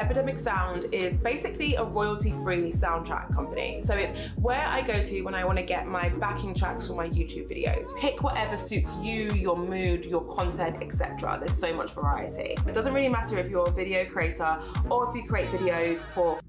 Epidemic Sound is basically a royalty-free soundtrack company. So it's where I go to when I want to get my backing tracks for my YouTube videos. Pick whatever suits you, your mood, your content, etc. There's so much variety. It doesn't really matter if you're a video creator or if you create videos for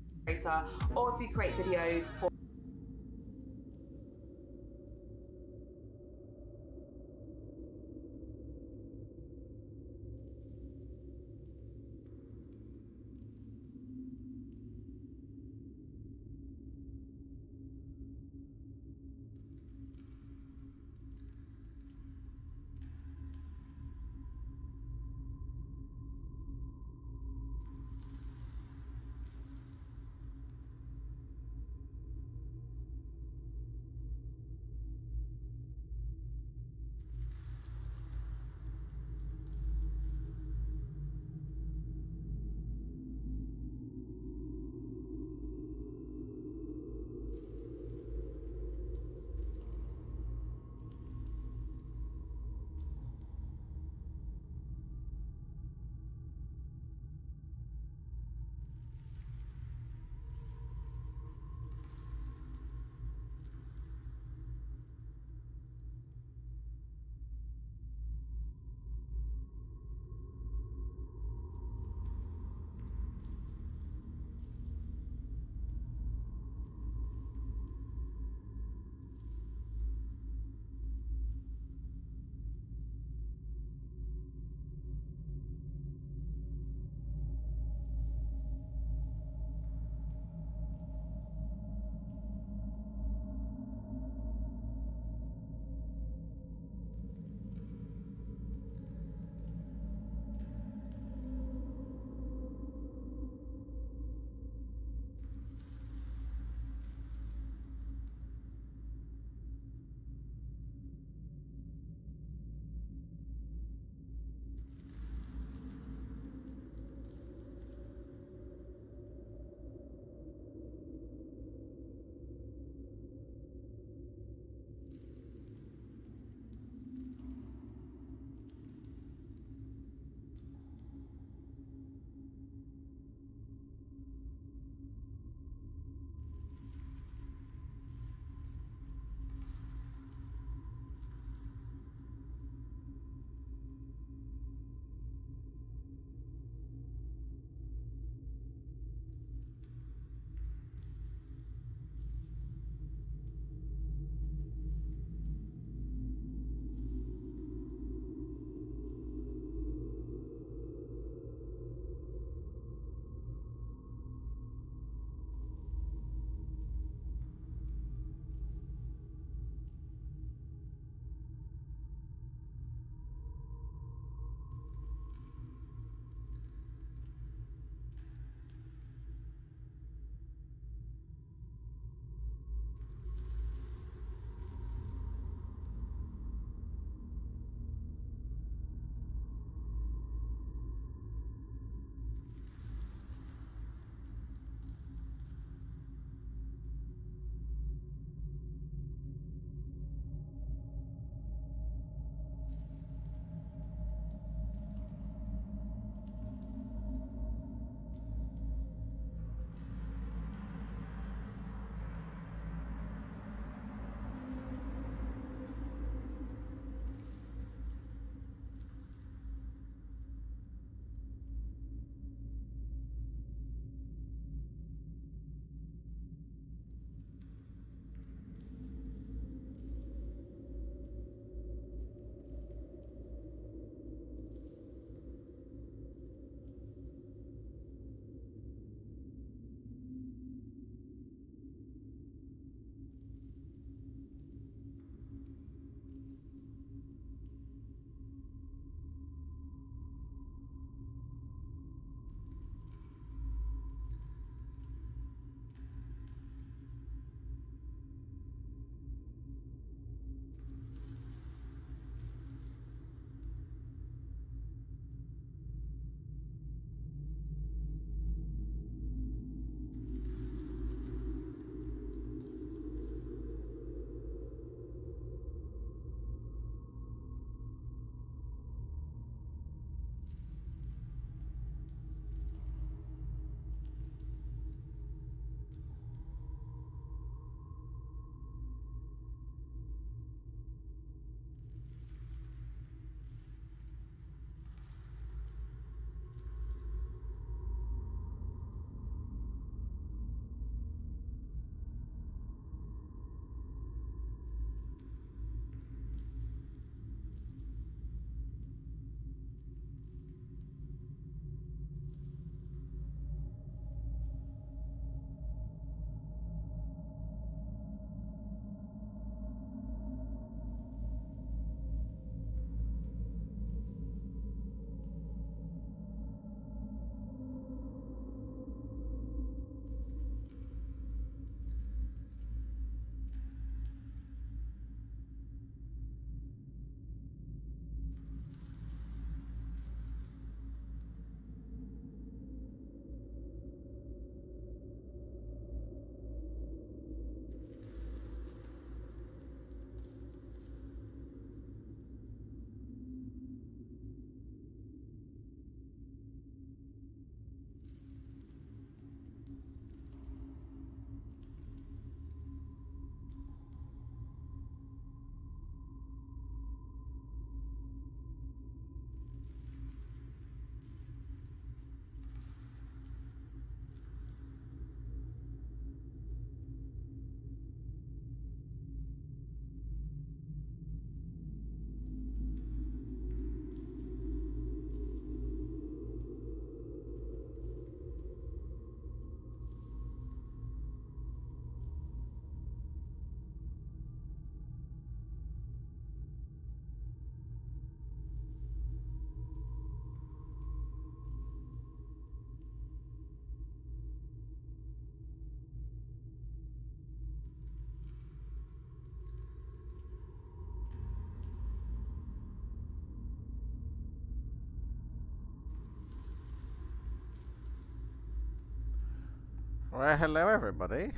Well, hello everybody.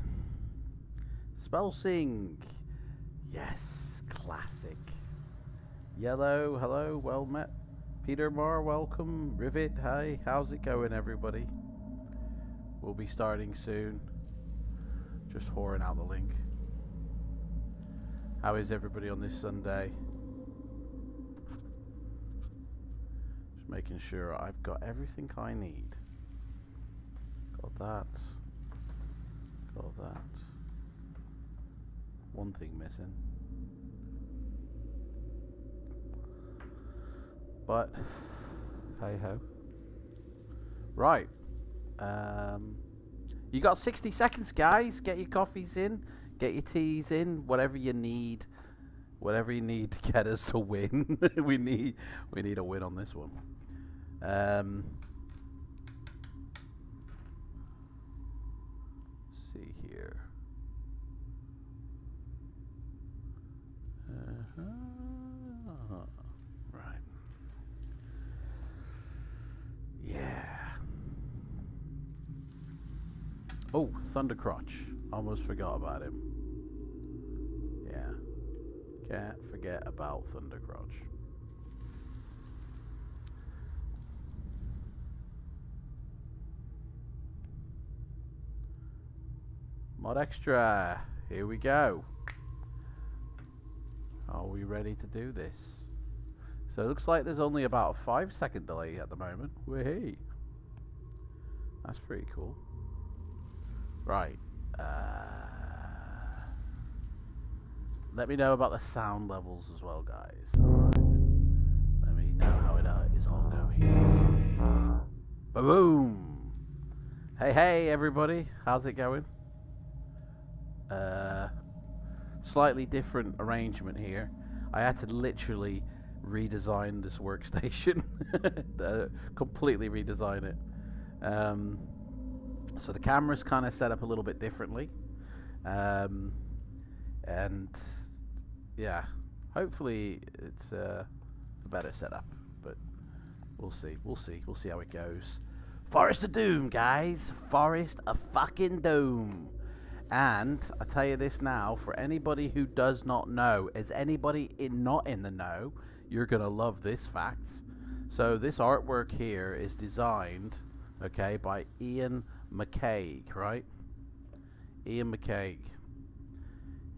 Spell Sing. Yes, classic. Yellow, hello, well met. Peter Moore, welcome. Rivet, hi. How's it going, everybody? We'll be starting soon. Just whoring out the link. How is everybody on this Sunday? Just making sure I've got everything I need. Got that. Got that. One thing missing. But hey ho. Right. You got 60 seconds, guys. Get your coffees in, get your teas in, whatever you need. Whatever you need to get us to win. we need a win on this one. Let's see here. Right. Yeah. Oh, Thundercrotch. Almost forgot about him. Yeah. Can't forget about Thundercrotch. Mod Extra. Here we go. Are we ready to do this? So it looks like there's only about a 5-second delay at the moment. Whee! That's pretty cool. Right. Let me know about the sound levels as well, guys. Alright. Let me know how it is all going. Boom! Hey, everybody. How's it going? Slightly different arrangement here. I had to literally redesign this workstation. Completely redesign it. So the camera's kind of set up a little bit differently. And yeah, hopefully it's a better setup, but we'll see how it goes. Forest of Doom, guys. Forest of fucking Doom. And I tell you this now, for anybody who does not know, as anybody not in the know, you're gonna love this fact. So this artwork here is designed, okay, by Ian McCaig, right? Ian McCaig.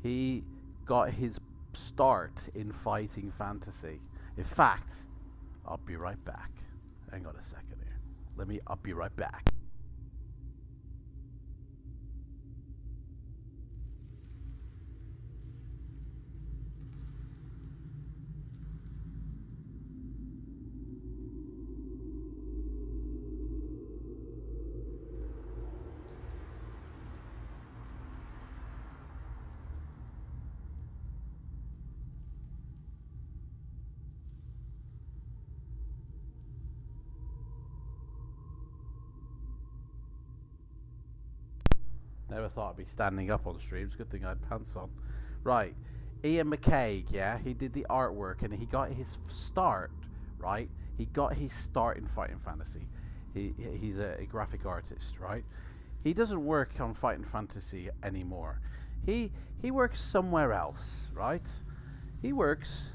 He got his start in fighting fantasy. In fact, I'll be right back. Hang on a second here. I'll be right back. Never thought I'd be standing up on streams. Good thing I had pants on. Right. Ian McCaig, yeah, he did the artwork and he got his start, right? He got his start in fighting fantasy. He's a graphic artist, right? He doesn't work on fighting fantasy anymore. He works somewhere else, right? He works,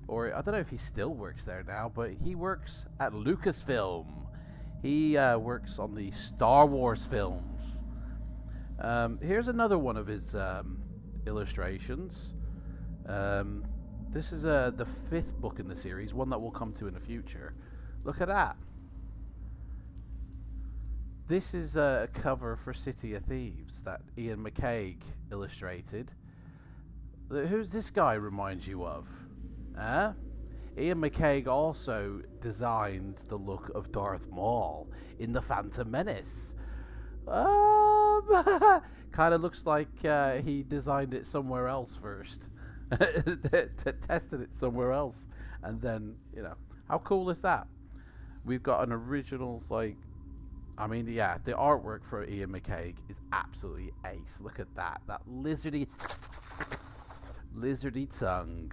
or I don't know if he still works there now, but he works at Lucasfilm. He works on the Star Wars films. Here's another one of his illustrations. This is the 5th book in the series, one that we'll come to in the future. Look at that. This is a cover for City of Thieves that Ian McCaig illustrated. Who's this guy remind you of? Ian McCaig also designed the look of Darth Maul in The Phantom Menace. Kind of looks like he designed it somewhere else first. Tested it somewhere else. And then, you know, how cool is that? We've got an original, like, I mean, yeah, the artwork for Ian McCaig is absolutely ace. Look at that. That lizardy tongue.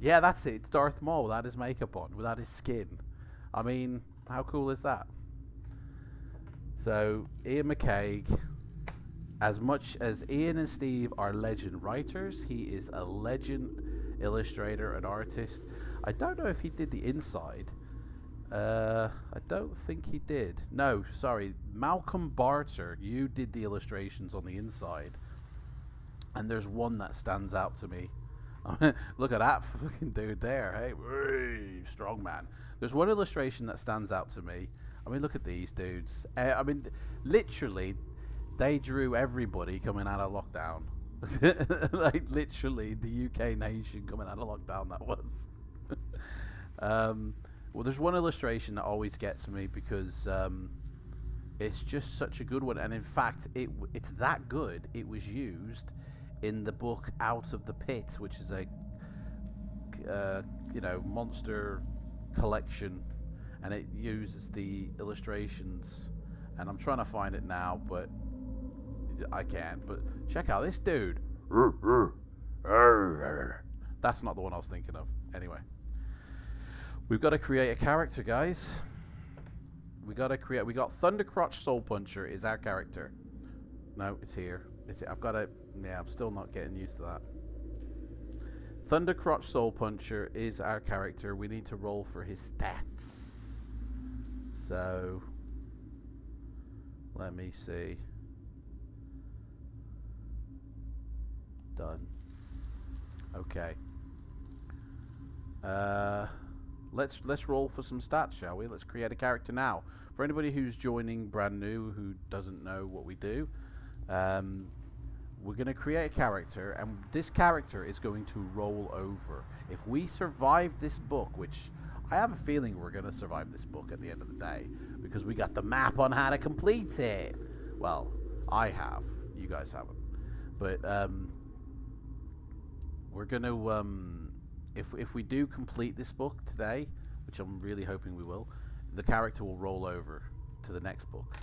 Yeah, that's it. It's Darth Maul without his makeup on, without his skin. I mean, how cool is that? So, Ian McCaig, as much as Ian and Steve are legend writers, he is a legend illustrator and artist. I don't know if he did the inside. I don't think he did. No, sorry. Malcolm Barter, you did the illustrations on the inside. And there's one that stands out to me. Look at that fucking dude there. Hey, strong man. There's one illustration that stands out to me. I mean, look at these dudes. I mean, literally, they drew everybody coming out of lockdown. Like, literally, the UK nation coming out of lockdown, that was. Well, there's one illustration that always gets me because it's just such a good one. And in fact, it's that good, it was used in the book Out of the Pit, which is a monster collection, and it uses the illustrations, and I'm trying to find it now, but I can't. But check out this dude. That's not the one I was thinking of. Anyway, we've got to create a character, guys. We got Thundercrotch Soul Puncher is our character. No, it's here. I've got to. Yeah, I'm still not getting used to that. Thundercrotch Soul Puncher is our character. We need to roll for his stats. So, let me see. Done. Okay. Let's roll for some stats, shall we? Let's create a character now. For anybody who's joining brand new, who doesn't know what we do, we're going to create a character, and this character is going to roll over. If we survive this book, which I have a feeling we're going to survive this book at the end of the day, because we got the map on how to complete it. Well, I have. You guys haven't. But we're going to, if we do complete this book today, which I'm really hoping we will, the character will roll over to the next book,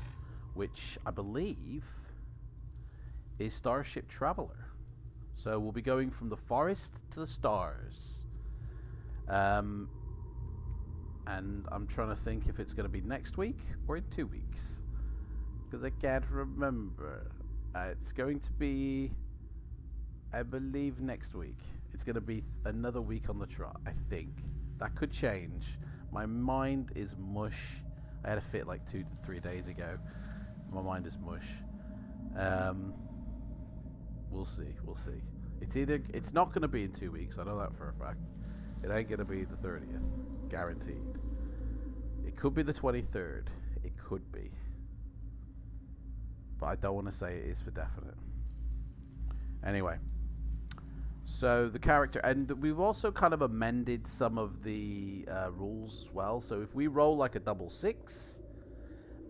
which I believe is Starship Traveler. So we'll be going from the forest to the stars. And I'm trying to think if it's going to be next week or in 2 weeks, because I can't remember. It's going to be, I believe, next week. It's going to be another week on the trot, I think. That could change. My mind is mush. I had a fit like 2 to 3 days ago. My mind is mush. We'll see. It's not going to be in 2 weeks. I know that for a fact. It ain't going to be the 30th. Guaranteed. It could be the 23rd. It could be. But I don't want to say it is for definite. Anyway. So the character, and we've also kind of amended some of the rules as well. So if we roll like a double 6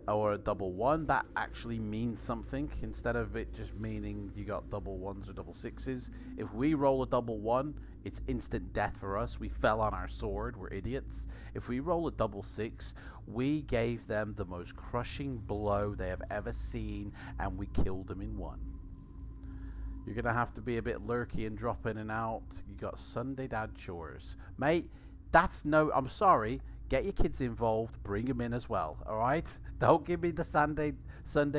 or a double 1, that actually means something instead of it just meaning you got double 1s or double 6s. If we roll a double 1, it's instant death for us. We fell on our sword. We're idiots. If we roll a double 6, we gave them the most crushing blow they have ever seen, and we killed them in 1. You're going to have to be a bit lurky and drop in and out. You got Sunday dad chores. Mate, that's no... I'm sorry. Get your kids involved. Bring them in as well. All right? Don't give me the Sunday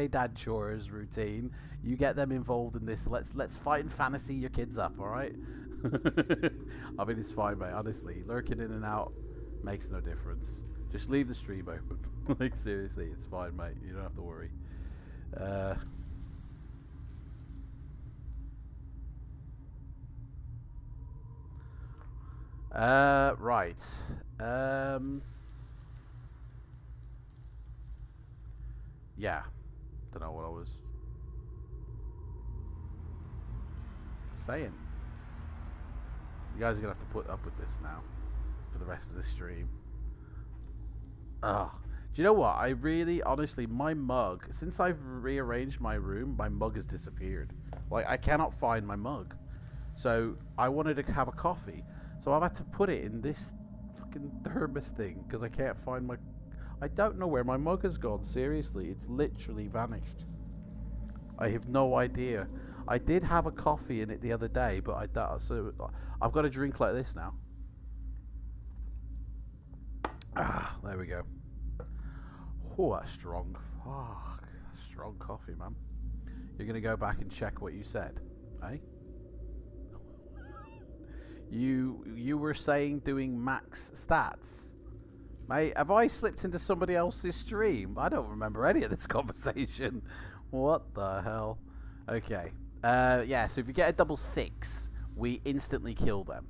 dad chores routine. You get them involved in this. Let's fight and fantasy your kids up. All right? I mean, it's fine, mate. Honestly, lurking in and out makes no difference. Just leave the stream open. Like, seriously, it's fine, mate. You don't have to worry. Right. Yeah. Don't know what I was saying. You guys are gonna have to put up with this now for the rest of the stream. Ugh. Do you know what? I really, honestly, my mug, since I've rearranged my room, my mug has disappeared. Like, I cannot find my mug. So, I wanted to have a coffee. So I've had to put it in this fucking thermos thing because I can't find my... I don't know where my mug has gone. Seriously, it's literally vanished. I have no idea. I did have a coffee in it the other day, but I don't. So I've got a drink like this now. Ah, there we go. Oh, that's strong. Oh, that's strong coffee, man. You're going to go back and check what you said, eh? You were saying doing max stats. Mate, have I slipped into somebody else's stream? I don't remember any of this conversation. What the hell? Okay. Yeah, so if you get a double 6, we instantly kill them.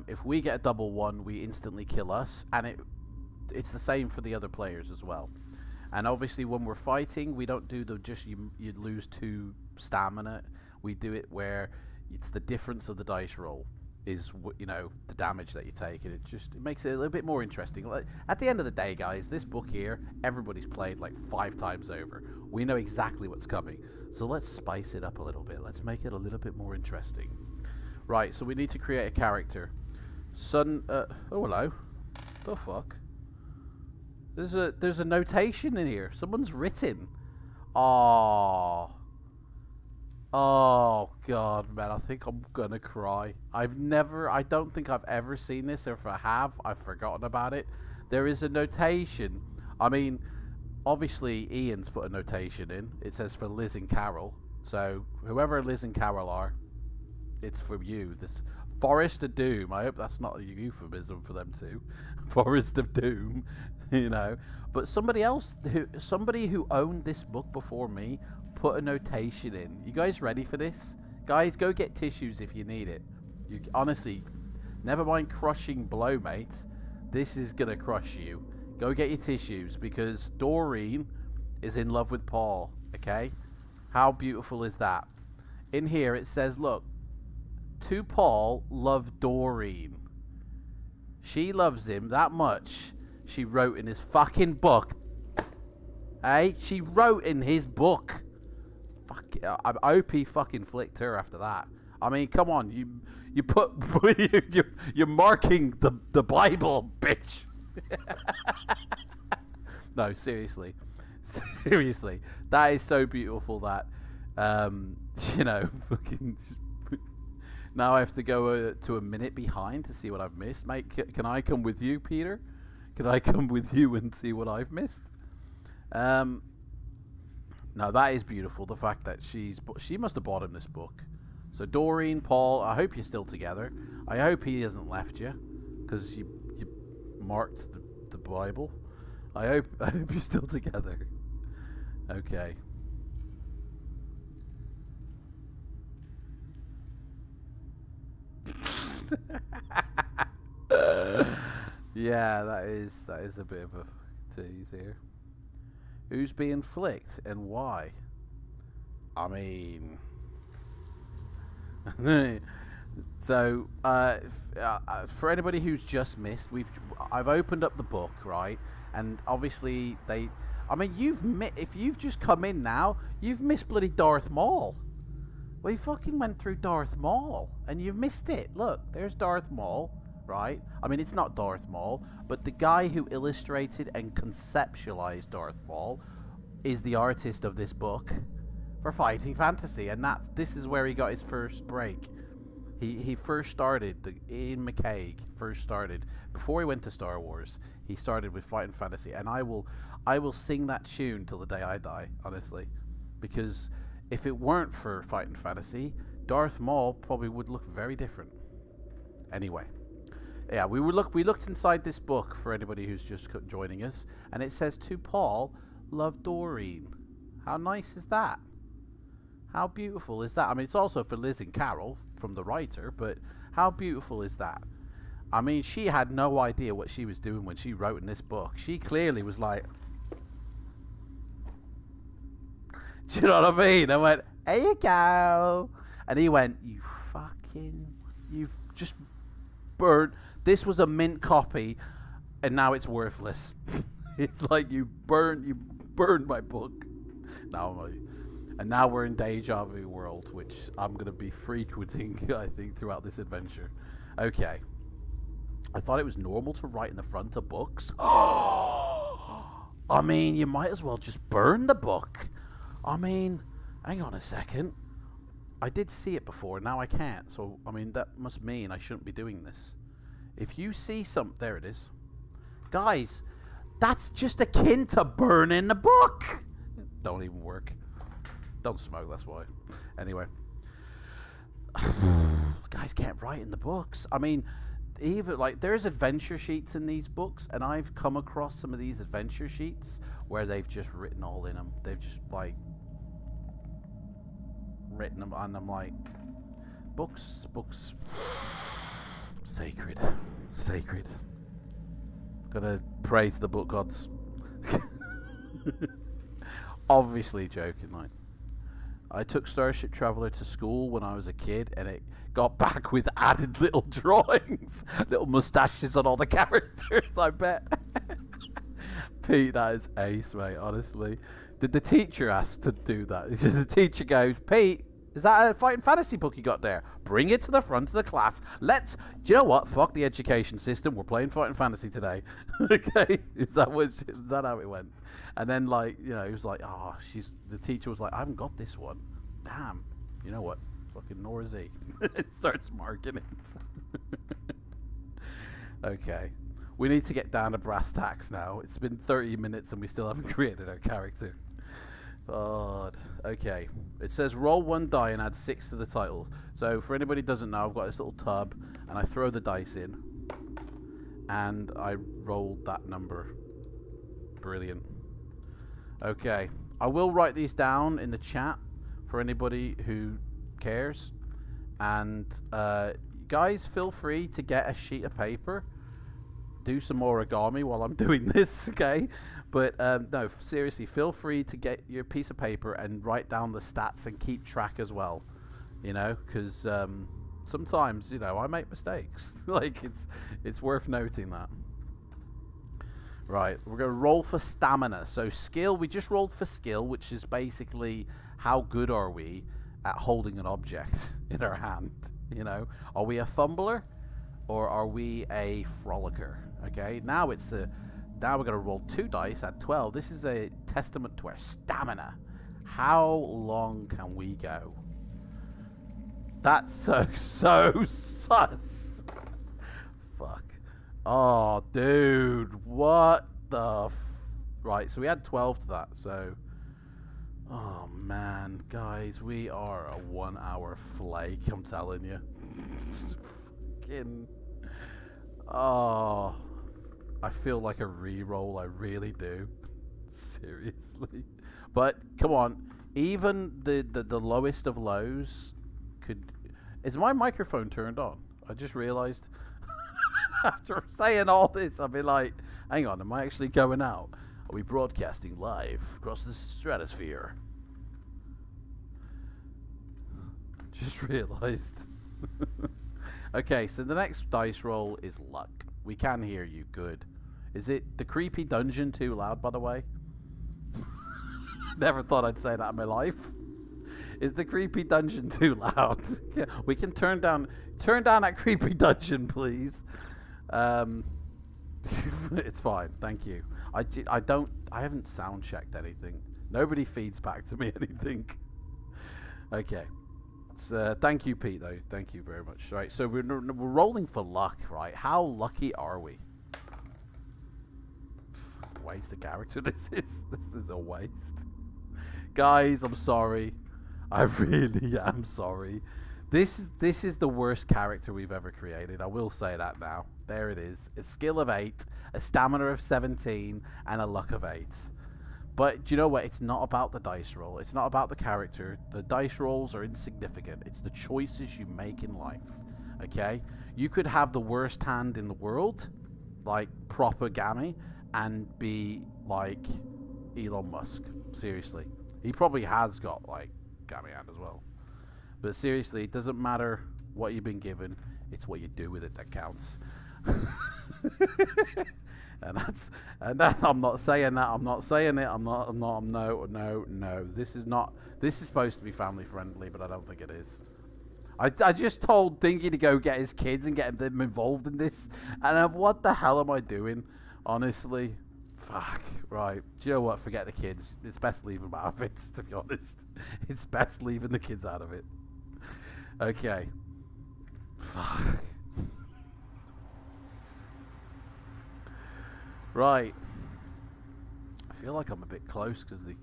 If we get a double 1, we instantly kill us. And it's the same for the other players as well. And obviously when we're fighting, we don't do the just you lose 2 stamina. We do it where it's the difference of the dice roll is, you know, the damage that you take, and it makes it a little bit more interesting. At the end of the day, guys, this book here, everybody's played like 5 times over. We know exactly what's coming, so let's spice it up a little bit. Let's make it a little bit more interesting. Right, so we need to create a character. Oh, hello. The fuck? There's a notation in here. Someone's written. Oh god, man, I think I'm gonna cry. I don't think I've ever seen this, or if I have, I've forgotten about it. There is a notation. I mean, obviously Ian's put a notation in. It says for Liz and Carol. So whoever Liz and Carol are, it's for you. This Forest of Doom. I hope that's not a euphemism for them too. Forest of Doom, you know. But somebody who owned this book before me put a notation in. You guys ready for this? Guys, go get tissues if you need it. You honestly, never mind crushing blow, mate. This is gonna crush you. Go get your tissues, because Doreen is in love with Paul. Okay, how beautiful is that? In here it says, look, to Paul, love Doreen. She loves him that much. She wrote in his fucking book. Hey, she wrote in his book. Fuck, I hope he fucking flicked her after that. I mean, come on, you put you're marking the Bible, bitch. No, seriously, that is so beautiful that you know, fucking. Now I have to go to a minute behind to see what I've missed, mate. Can I come with you, Peter? Can I come with you and see what I've missed? No, that is beautiful. The fact that she must have bought him this book. So Doreen, Paul, I hope you're still together. I hope he hasn't left you, because you marked the Bible. I hope you're still together. Okay. Yeah, that is a bit of a tease here. Who's being flicked and why? I mean, so for anybody who's just missed, I've opened up the book, right? And obviously I mean, if you've just come in now, you've missed bloody Darth Maul. We fucking went through Darth Maul and you've missed it. Look, there's Darth Maul, right? I mean, it's not Darth Maul, but the guy who illustrated and conceptualized Darth Maul is the artist of this book for Fighting Fantasy, and this is where he got his first break. He first started, Ian McCaig first started, before he went to Star Wars, he started with Fighting Fantasy, and I will sing that tune till the day I die, honestly, because if it weren't for Fighting Fantasy, Darth Maul probably would look very different. Anyway, yeah, we looked inside this book for anybody who's just joining us, and it says, to Paul, love Doreen. How nice is that? How beautiful is that? I mean, it's also for Liz and Carol from the writer, but how beautiful is that? I mean, she had no idea what she was doing when she wrote in this book. She clearly was like, do you know what I mean? I went, here you go. And he went, you've just burned. This was a mint copy, and now it's worthless. It's like you burned my book. And now we're in Deja Vu world, which I'm going to be frequenting, I think, throughout this adventure. Okay. I thought it was normal to write in the front of books. I mean, you might as well just burn the book. I mean, hang on a second. I did see it before, now I can't. So, I mean, that must mean I shouldn't be doing this. If you see there it is. Guys, that's just akin to burning the book. Don't even work. don't smoke, that's why. Anyway. Guys can't write in the books. I mean, even like there's adventure sheets in these books, and I've come across some of these adventure sheets where they've just written all in them. They've just like written them, and I'm like, books, sacred. Gonna pray to the book gods. Obviously joking, like. I took Starship Traveler to school when I was a kid, and it got back with added little drawings, little mustaches on all the characters, I bet. Pete, that is ace, mate, honestly. Did the teacher ask to do that? The teacher goes, Pete, is that a Fighting Fantasy book you got there? Bring it to the front of the class. Do you know what? Fuck the education system. We're playing Fighting Fantasy today. Okay? Is that how it went? And then, like, you know, he was like, the teacher was like, I haven't got this one. Damn. You know what? Fucking nor is he. It starts marking it. Okay. We need to get down to brass tacks now. It's been 30 minutes and we still haven't created our character. God. Okay. It says roll 1 die and add 6 to the title. So for anybody who doesn't know, I've got this little tub and I throw the dice in and I rolled that number. Brilliant. Okay. I will write these down in the chat for anybody who cares. And guys, feel free to get a sheet of paper. Do some origami while I'm doing this, okay? But no, seriously, feel free to get your piece of paper and write down the stats and keep track as well. You know, because sometimes, you know, I make mistakes. Like, it's worth noting that. Right, we're going to roll for stamina. So skill, we just rolled for skill, which is basically how good are we at holding an object in our hand, you know? Are we a fumbler or are we a frolicker? Okay, now we're going to roll 2 dice at 12. This is a testament to our stamina. How long can we go? That's so sus. Fuck. Oh, dude, what the right, so we had 12 to that, so oh man, guys, we are a 1 hour flake, I'm telling you. Fucking oh, I feel like a re-roll, I really do. Seriously. But come on, even the lowest of lows could. Is my microphone turned on? I just realized. After saying all this, I'll be like, hang on, am I actually going out? Are we broadcasting live across the stratosphere? Just realized. Okay, so the next dice roll is luck. We can hear you, good. Is it the creepy dungeon too loud, by the way? Never thought I'd say that in my life. Is the creepy dungeon too loud? We can turn down that creepy dungeon, please. It's fine, thank you. I haven't sound checked anything. Nobody feeds back to me anything. Okay. So, thank you, Pete, though. Thank you very much. Right, so we're rolling for luck, right? How lucky are we? Waste of character. This is a waste. Guys, I'm sorry. I really am sorry. This is the worst character we've ever created. I will say that now. There it is. A skill of 8, a stamina of 17, and a luck of 8. But do you know what? It's not about the dice roll. It's not about the character. The dice rolls are insignificant. It's the choices you make in life. Okay? You could have the worst hand in the world, like proper gammy, and be like Elon Musk. Seriously. He probably has got like gammy hand as well. But seriously, it doesn't matter what you've been given. It's what you do with it that counts. and that I'm not saying that. I'm not saying it. No. This is supposed to be family friendly, but I don't think it is. I just told Dingy to go get his kids and get them involved in this. And what the hell am I doing? Honestly. Fuck. Right. Do you know what? Forget the kids. It's best leave them out of it, to be honest. It's best leaving the kids out of it. Okay. Fuck. Right. I feel like I'm a bit close because the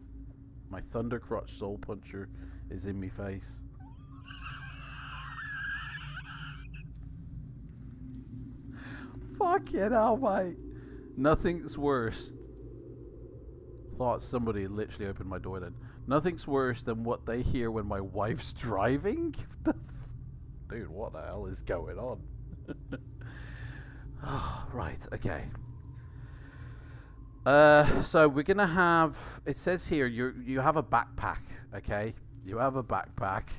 My Thunder Crotch Soul Puncher is in me face. Fucking hell, mate. Nothing's worse. Thought somebody literally opened my door then. Nothing's worse than what they hear when my wife's driving. Dude, what the hell is going on? Oh, right, okay. So we're gonna have, it says here you have a backpack, okay? You have a backpack.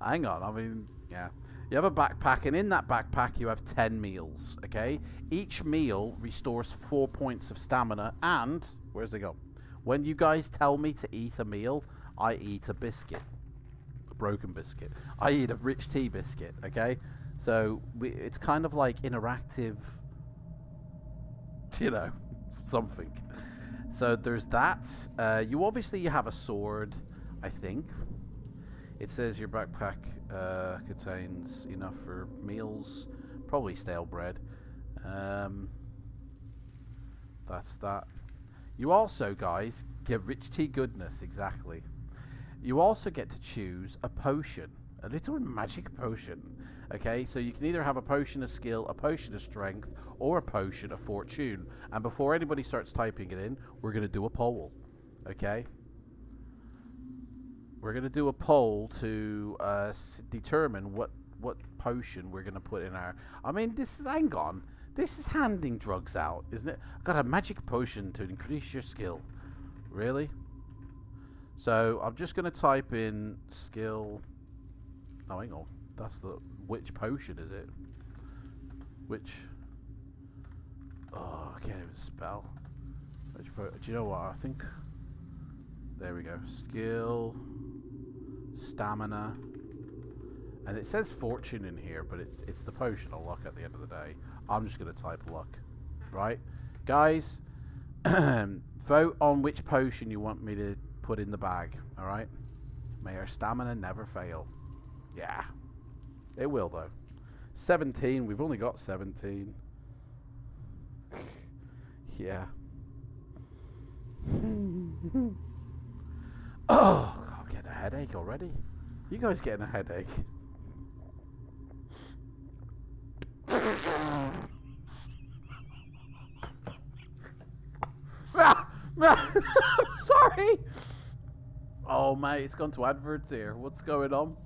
Hang on, I mean, yeah. You have a backpack, and in that backpack you have 10 meals, okay? Each meal restores 4 points of stamina, and, where's it go? When you guys tell me to eat a meal, I eat a biscuit. A broken biscuit. I eat a rich tea biscuit, okay? So, it's kind of like interactive, you know, something. So, there's that. You obviously have a sword, I think. It says your backpack contains enough for meals, probably stale bread. That's that. You also, guys, get rich tea goodness, exactly. You also get to choose a potion, a little magic potion. Okay, so you can either have a potion of skill, a potion of strength, or a potion of fortune. And before anybody starts typing it in, we're going to do a poll. Okay? We're going to do a poll to determine what potion we're going to put in our... I mean, this is... Hang on. This is handing drugs out, isn't it? I've got a magic potion to increase your skill. Really? So, I'm just going to type in skill... No, hang on. That's the... Which potion is it? Which... Oh, I can't even spell. Do you know what? I think... There we go. Skill... Stamina, and it says fortune in here, but it's the potion of luck at the end of the day. I'm just going to type luck, right? Guys, vote on which potion you want me to put in the bag, all right? May our stamina never fail. Yeah, it will though. 17, we've only got 17. Yeah. Oh, I'm getting a headache already. You guys getting a headache? Sorry. Oh, mate, it's gone to adverts here. What's going on?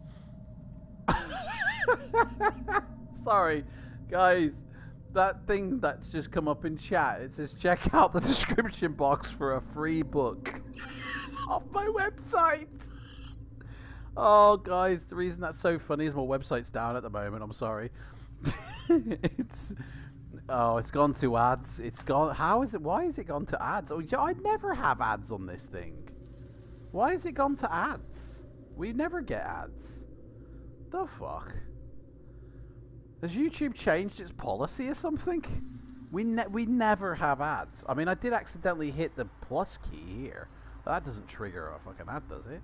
Sorry, guys. That thing that's just come up in chat, it says check out the description box for a free book. Off my website. Oh, guys, the reason that's so funny is my website's down at the moment. I'm sorry. It's gone to ads. It's gone. How is it? Why has it gone to ads? Oh, I'd never have ads on this thing. Why has it gone to ads? We never get ads. The fuck? Has YouTube changed its policy or something? We never have ads. I mean, I did accidentally hit the plus key here. That doesn't trigger a fucking ad, does it?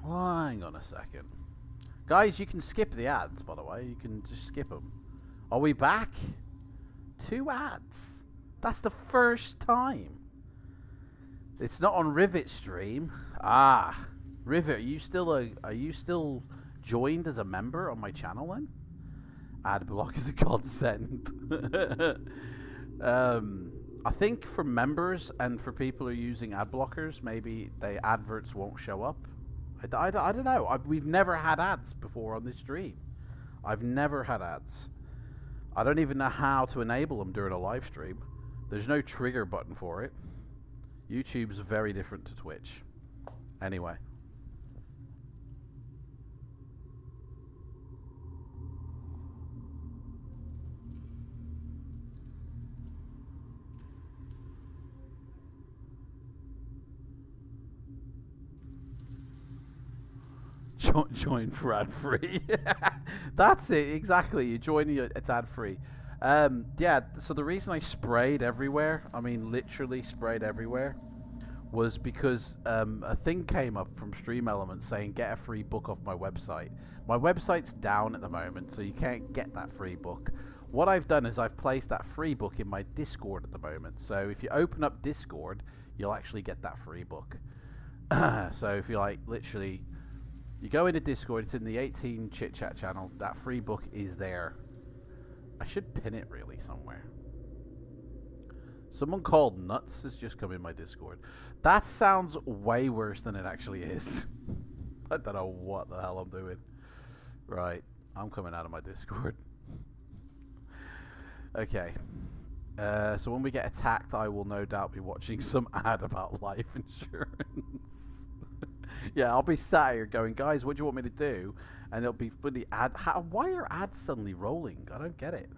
Well, hang on a second. Guys, you can skip the ads, by the way. You can just skip them. Are we back? 2 ads. That's the first time. It's not on Rivet stream. Ah. Rivet, are you still joined as a member on my channel then? Ad block is a godsend. I think for members and for people who are using ad blockers, maybe the adverts won't show up. I don't know. We've never had ads before on this stream. I've never had ads. I don't even know how to enable them during a live stream. There's no trigger button for it. YouTube's very different to Twitch. Anyway. Join for ad free. That's it, exactly. You join, it's ad free. Yeah, so the reason I sprayed everywhere, I mean literally sprayed everywhere, was because a thing came up from Stream Elements saying get a free book off my website. My website's down at the moment, so you can't get that free book. What I've done is I've placed that free book in my Discord at the moment. So if you open up Discord, you'll actually get that free book. So if you like, literally, you go into Discord, it's in the 18 Chit Chat channel, that free book is there. I should pin it really somewhere. Someone called Nuts has just come in my Discord. That sounds way worse than it actually is. I don't know what the hell I'm doing. Right, I'm coming out of my Discord. Okay. So when we get attacked, I will no doubt be watching some ad about life insurance. Yeah, I'll be sat here going, guys, what do you want me to do? And it'll be funny ad. Why are ads suddenly rolling? I don't get it.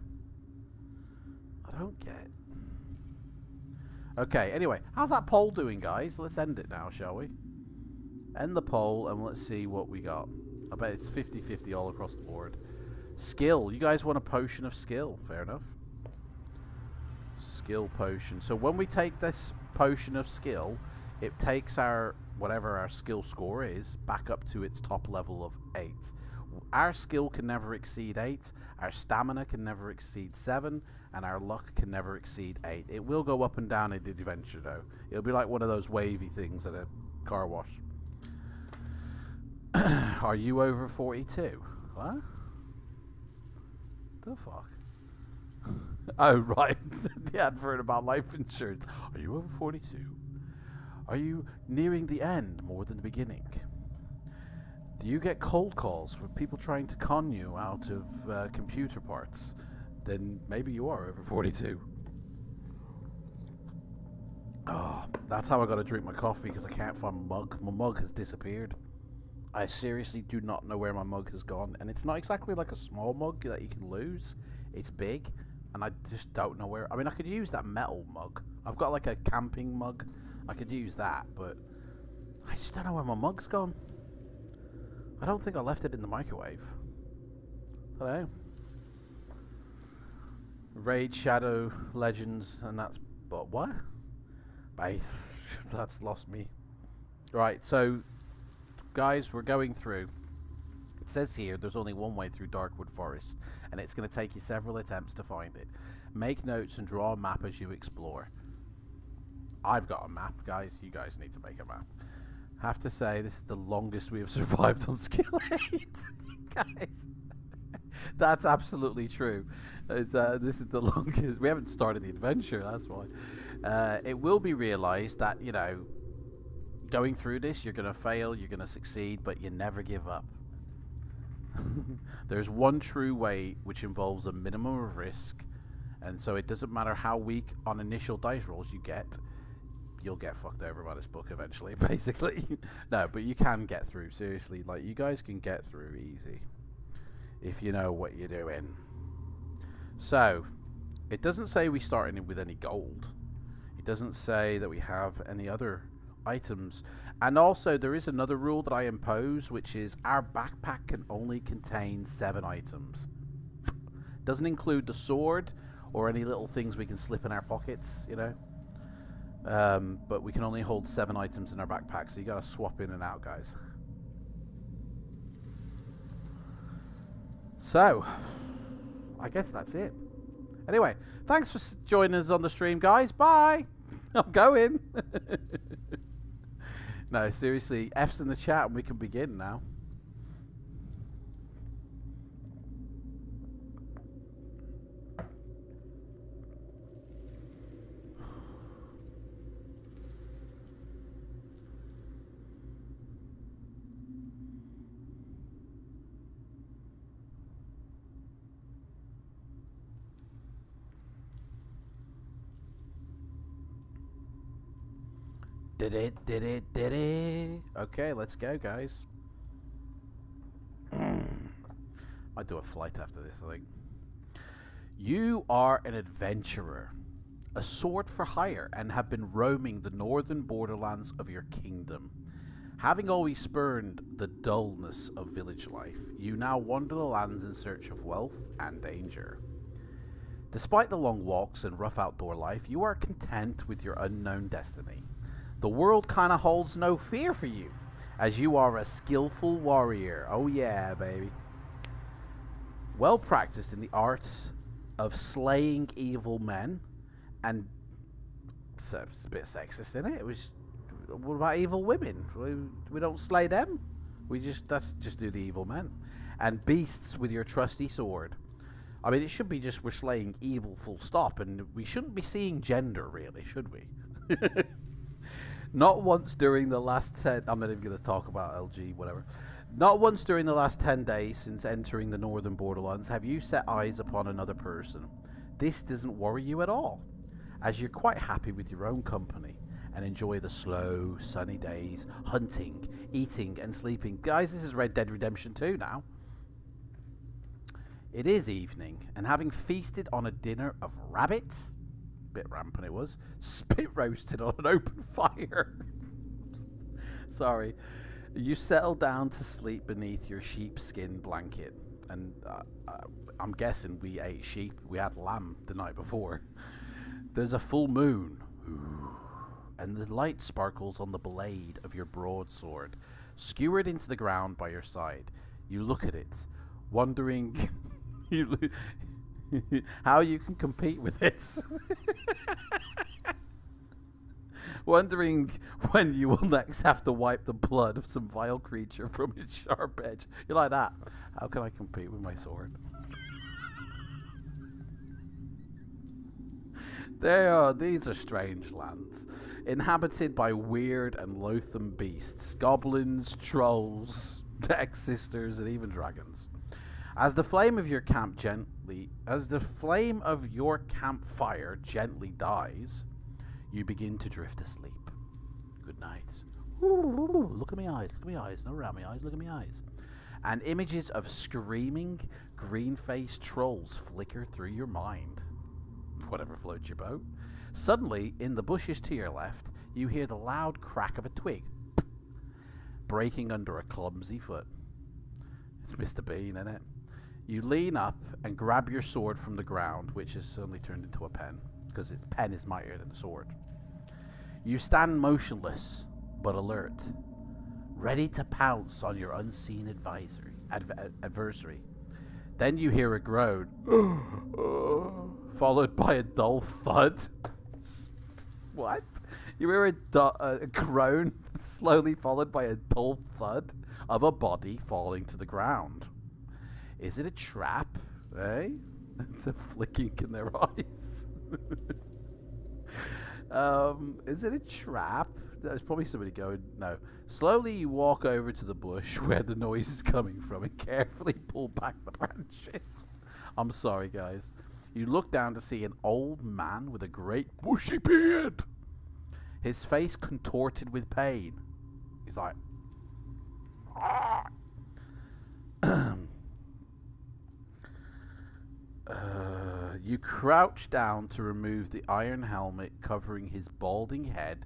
I don't get it. Okay, anyway, how's that poll doing, guys? Let's end it now, shall we? End the poll, and let's see what we got. I bet it's 50-50 all across the board. Skill. You guys want a potion of skill. Fair enough. Skill potion. So when we take this potion of skill, it takes our, whatever our skill score is, back up to its top level of 8. Our skill can never exceed 8. Our stamina can never exceed 7. And our luck can never exceed 8. It will go up and down in the adventure, though. It'll be like one of those wavy things at a car wash. Are you over 42? What? The fuck? Oh, right. The advert about life insurance. Are you over 42? Are you nearing the end more than the beginning? Do you get cold calls from people trying to con you out of computer parts? Then maybe you are over 42. Oh, that's how I gotta drink my coffee, because I can't find my mug. My mug has disappeared. I seriously do not know where my mug has gone, and it's not exactly like a small mug that you can lose. It's big, and I just don't know where. I mean, I could use that metal mug. I've got like a camping mug. I could use that, but I just don't know where my mug's gone. I don't think I left it in the microwave. I don't know. Raid Shadow Legends, and that's but what? Bye. That's lost me. Right, so guys, we're going through. It says here there's only one way through Darkwood Forest, and it's going to take you several attempts to find it. Make notes and draw a map as you explore. I've got a map, guys. You guys need to make a map. Have to say, this is the longest we have survived on skill 8. Guys, that's absolutely true. It's, this is the longest. We haven't started the adventure, that's why. It will be realized that, you know, going through this, you're going to fail, you're going to succeed, but you never give up. There's one true way, which involves a minimum of risk, and so it doesn't matter how weak on initial dice rolls you get, you'll get fucked over by this book eventually, basically. No, but you can get through, seriously. Like, you guys can get through easy if you know what you're doing. So, it doesn't say we start in with any gold. It doesn't say that we have any other items. And also, there is another rule that I impose, which is our backpack can only contain 7 items. Doesn't include the sword or any little things we can slip in our pockets, you know. But we can only hold 7 items in our backpack, so you gotta swap in and out, guys. So, I guess that's it. Anyway, thanks for joining us on the stream, guys. Bye! I'm going. No, seriously, F's in the chat and we can begin now. Did it. Okay, let's go, guys. I'll do a flight after this, I think. You are an adventurer, a sword for hire, and have been roaming the northern borderlands of your kingdom. Having always spurned the dullness of village life, you now wander the lands in search of wealth and danger. Despite the long walks and rough outdoor life, you are content with your unknown destiny. The world kind of holds no fear for you, as you are a skillful warrior. Oh yeah, baby. Well practiced in the arts of slaying evil men and it's a bit sexist, isn't it? It was. What about evil women? We don't slay them. That's just do the evil men, and beasts with your trusty sword. I mean, it should be just we're slaying evil, full stop, and we shouldn't be seeing gender, really, should we? Not once during the last 10... I'm not even going to talk about LG, whatever. Not once during the last 10 days since entering the northern borderlands have you set eyes upon another person. This doesn't worry you at all, as you're quite happy with your own company and enjoy the slow, sunny days, hunting, eating, and sleeping. Guys, this is Red Dead Redemption 2 now. It is evening, and having feasted on a dinner of rabbit, bit rampant it was, spit roasted on an open fire. Sorry. You settle down to sleep beneath your sheepskin blanket, and I'm guessing we ate sheep. We had lamb the night before. There's a full moon, and the light sparkles on the blade of your broadsword, skewered into the ground by your side. You look at it, wondering how you can compete with it. Wondering when you will next have to wipe the blood of some vile creature from its sharp edge. You're like that. How can I compete with my sword? These are strange lands, inhabited by weird and loathsome beasts, goblins, trolls, ex-sisters, and even dragons. As the flame of your campfire gently dies, you begin to drift asleep. Good night. Ooh, look at my eyes, look at my eyes. No, around my eyes, look at my eyes. And images of screaming, green-faced trolls flicker through your mind. Whatever floats your boat. Suddenly, in the bushes to your left, you hear the loud crack of a twig breaking under a clumsy foot. It's Mr. Bean, isn't it? You lean up and grab your sword from the ground, which has suddenly turned into a pen, because its pen is mightier than the sword. You stand motionless, but alert, ready to pounce on your unseen adversary. Then you hear a groan, followed by a dull thud. What? You hear a groan, slowly followed by a dull thud of a body falling to the ground. Is it a trap, eh? It's a flicking in their eyes. Is it a trap? There's probably somebody going, no. Slowly you walk over to the bush where the noise is coming from and carefully pull back the branches. I'm sorry, guys. You look down to see an old man with a great bushy beard. His face contorted with pain. He's like... You crouch down to remove the iron helmet covering his balding head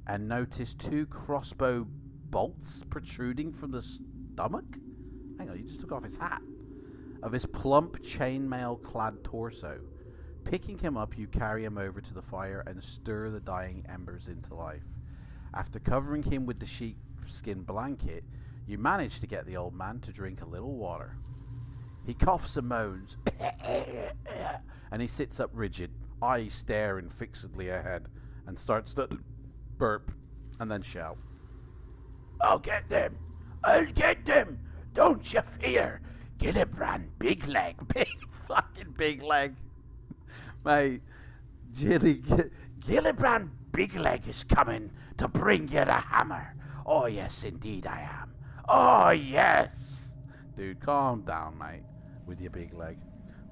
and notice 2 crossbow bolts protruding from the stomach? Hang on, you just took off his hat. Of his plump, chainmail-clad torso. Picking him up, you carry him over to the fire and stir the dying embers into life. After covering him with the sheepskin blanket, you manage to get the old man to drink a little water. He coughs and moans, and he sits up rigid, eyes staring fixedly ahead, and starts to burp and then shout. I'll get them! I'll get them! Don't you fear! Gillibrand Big Leg! Big fucking Big Leg! Mate, Gillibrand Big Leg is coming to bring you the hammer. Oh yes, indeed I am. Oh yes! Dude, calm down, mate, with your big leg.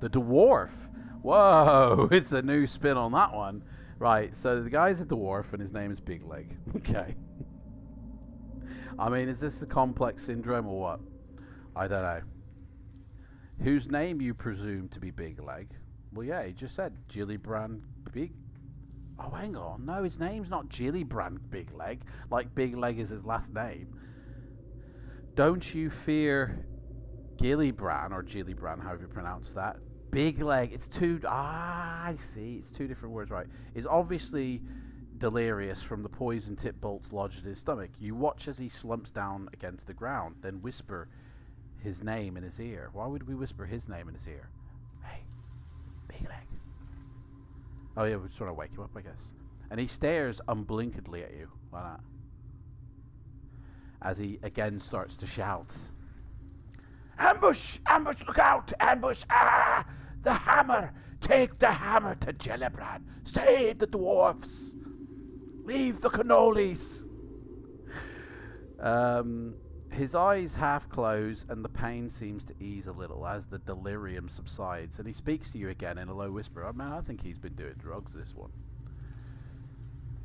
The dwarf! Whoa, it's a new spin on that one. Right, so the guy's a dwarf and his name is Big Leg. Okay. I mean, is this a complex syndrome or what? I don't know. Whose name you presume to be Big Leg? Well, yeah, he just said Gillibrand Big... Oh, hang on. No, his name's not Gillibrand Big Leg. Like Big Leg is his last name. Don't you fear Gillibrand, or Gillibrand, however you pronounce that. Big Leg, it's two... I see. It's 2 different words, right. Is obviously delirious from the poison tip bolts lodged in his stomach. You watch as he slumps down against the ground, then whisper his name in his ear. Why would we whisper his name in his ear? Hey, Big Leg. Oh yeah, we're trying to wake him up, I guess. And he stares unblinkingly at you, like that. As he again starts to shout. Ambush! Ambush! Look out! Ambush! Ah! The hammer! Take the hammer to Gellibrand! Save the dwarfs! Leave the cannolis! His eyes half close and the pain seems to ease a little as the delirium subsides, and he speaks to you again in a low whisper. Oh, man, I think he's been doing drugs, this one.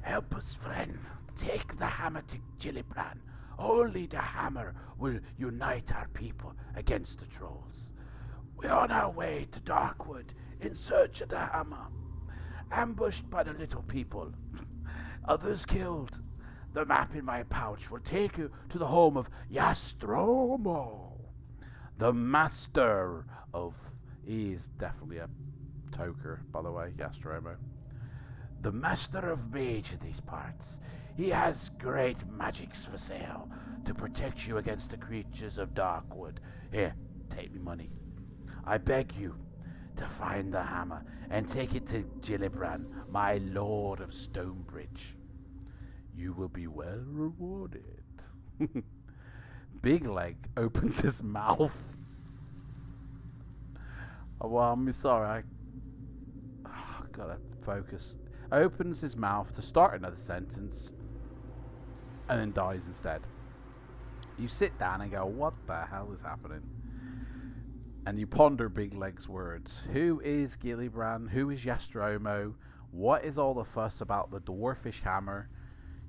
Help us, friend. Take the hammer to Gellibrand. Only the hammer will unite our people against the trolls. We're on our way to Darkwood in search of the hammer. Ambushed by the little people. Others killed. The map in my pouch will take you to the home of Yastromo, the master of... He is definitely a toker, by the way, Yastromo. The master of mage in these parts. He has great magics for sale to protect you against the creatures of Darkwood. Here, take me money. I beg you to find the hammer and take it to Gellibrand, my lord of Stonebridge. You will be well rewarded. Big Leg opens his mouth. Oh, well, I'm sorry. I gotta focus. Opens his mouth to start another sentence and then dies instead. You sit down and go, what the hell is happening? And you ponder Big Leg's words. Who is Gellibrand? Who is Yastromo? What is all the fuss about the dwarfish hammer?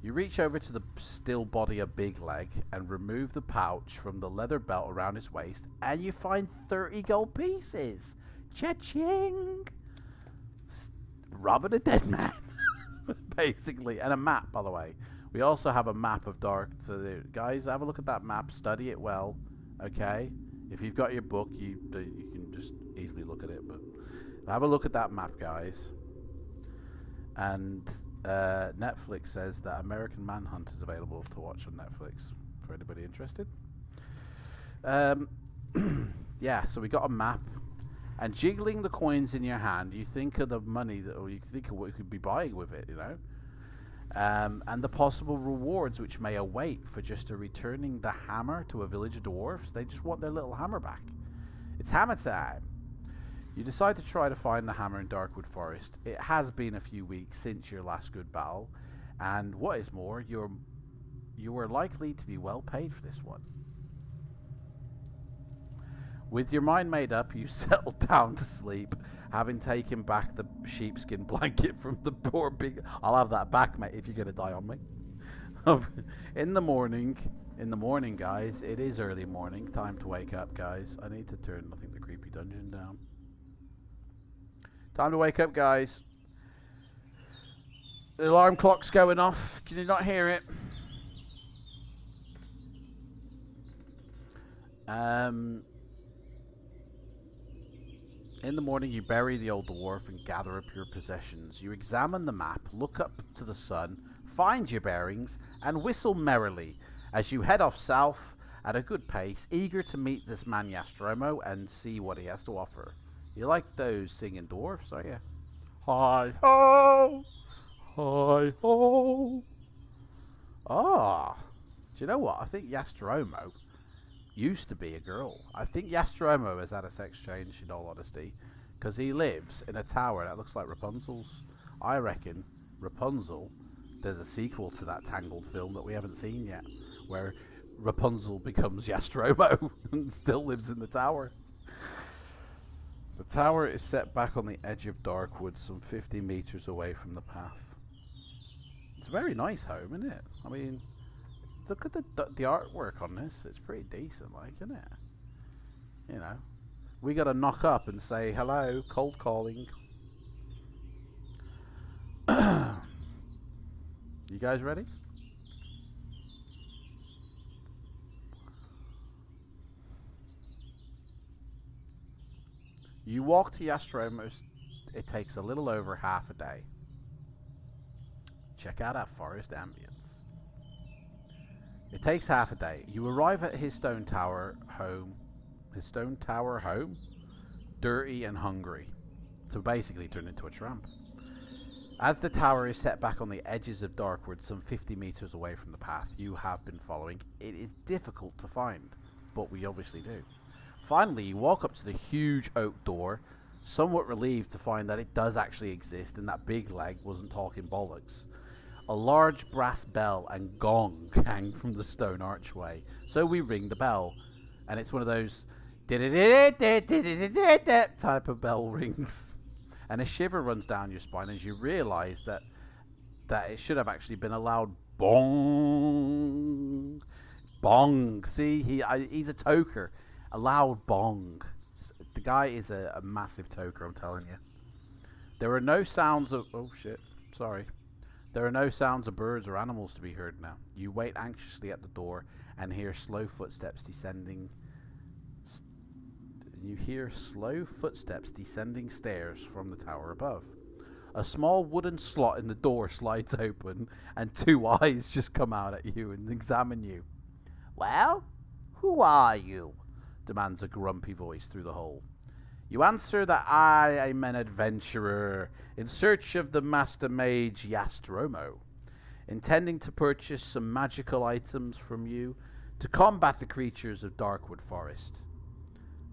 You reach over to the still body of Big Leg and remove the pouch from the leather belt around his waist, and you find 30 gold pieces. Cha-ching! Robbing a dead man, basically. And a map, by the way. We also have a map of Dark. So, guys, have a look at that map. Study it well, okay? If you've got your book, you can just easily look at it. But have a look at that map, guys. And Netflix says that American Manhunt is available to watch on Netflix for anybody interested. Yeah, so we got a map. And jiggling the coins in your hand, you think of the money, or you think of what you could be buying with it, you know? And the possible rewards which may await for just returning the hammer to a village of dwarfs. They just want their little hammer back. It's hammer time. You decide to try to find the hammer in Darkwood Forest. It has been a few weeks since your last good battle, and what is more, you were likely to be well paid for this one. With your mind made up, you settle down to sleep, having taken back the sheepskin blanket from the poor Big... I'll have that back, mate, if you're going to die on me. In the morning, guys, it is early morning. Time to wake up, guys. I need to turn, I think, the creepy dungeon down. Time to wake up, guys. The alarm clock's going off. Can you not hear it? In the morning, you bury the old dwarf and gather up your possessions. You examine the map, look up to the sun, find your bearings, and whistle merrily as you head off south at a good pace, eager to meet this man Yastromo and see what he has to offer. You like those singing dwarfs, are you? Hi-ho! Hi-ho! Ah, do you know what? I think Yastromo used to be a girl. I think Yastromo has had a sex change, in all honesty, because he lives in a tower that looks like Rapunzel's. I reckon Rapunzel, there's a sequel to that Tangled film that we haven't seen yet, where Rapunzel becomes Yastromo and still lives in the tower. The tower is set back on the edge of Darkwood, some 50 meters away from the path. It's a very nice home, isn't it? I mean, look at the artwork on this. It's pretty decent, like, isn't it? You know, we got to knock up and say hello, cold calling. You guys ready? You walk to Yastromo's. It takes a little over half a day. Check out our forest ambience. It takes half a day. You arrive at his stone tower home. His stone tower home? Dirty and hungry. So basically turned into a tramp. As the tower is set back on the edges of Darkwood, some 50 meters away from the path you have been following, it is difficult to find, but we obviously do. Finally, you walk up to the huge oak door, somewhat relieved to find that it does actually exist and that Big Leg wasn't talking bollocks. A large brass bell and gong hang from the stone archway, so we ring the bell, and it's one of those type of bell rings. And a shiver runs down your spine as you realise that it should have actually been a loud bong. Bong. See, he's a toker. A loud bong. The guy is a massive toker, I'm telling you. There are no sounds of... Oh, shit. Sorry. There are no sounds of birds or animals to be heard now. You wait anxiously at the door and hear slow footsteps descending... You hear slow footsteps descending stairs from the tower above. A small wooden slot in the door slides open, and two eyes just come out at you and examine you. "Well, who are you?" demands a grumpy voice through the hole. You answer that I am an adventurer in search of the master mage Yastromo, intending to purchase some magical items from you to combat the creatures of Darkwood Forest.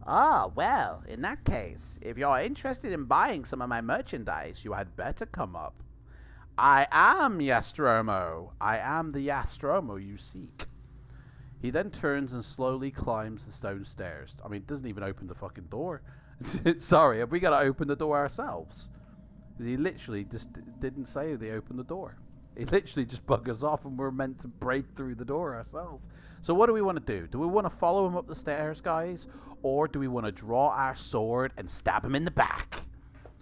"Ah, well, in that case, if you're interested in buying some of my merchandise, you had better come up. I am Yastromo. I am the Yastromo you seek." He then turns and slowly climbs the stone stairs. I mean, doesn't even open the fucking door. Sorry, have we got to open the door ourselves? He literally just didn't say they opened the door. He literally just buggers off and we're meant to break through the door ourselves. So what do we want to do? Do we want to follow him up the stairs, guys? Or do we want to draw our sword and stab him in the back?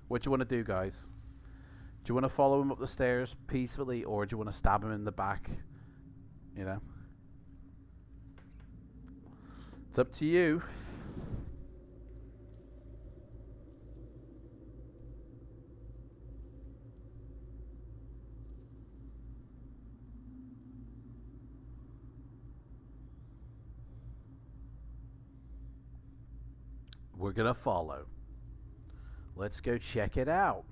What do you want to do, guys? Do you want to follow him up the stairs peacefully, or do you want to stab him in the back? You know? It's up to you. We're gonna follow. Let's go check it out.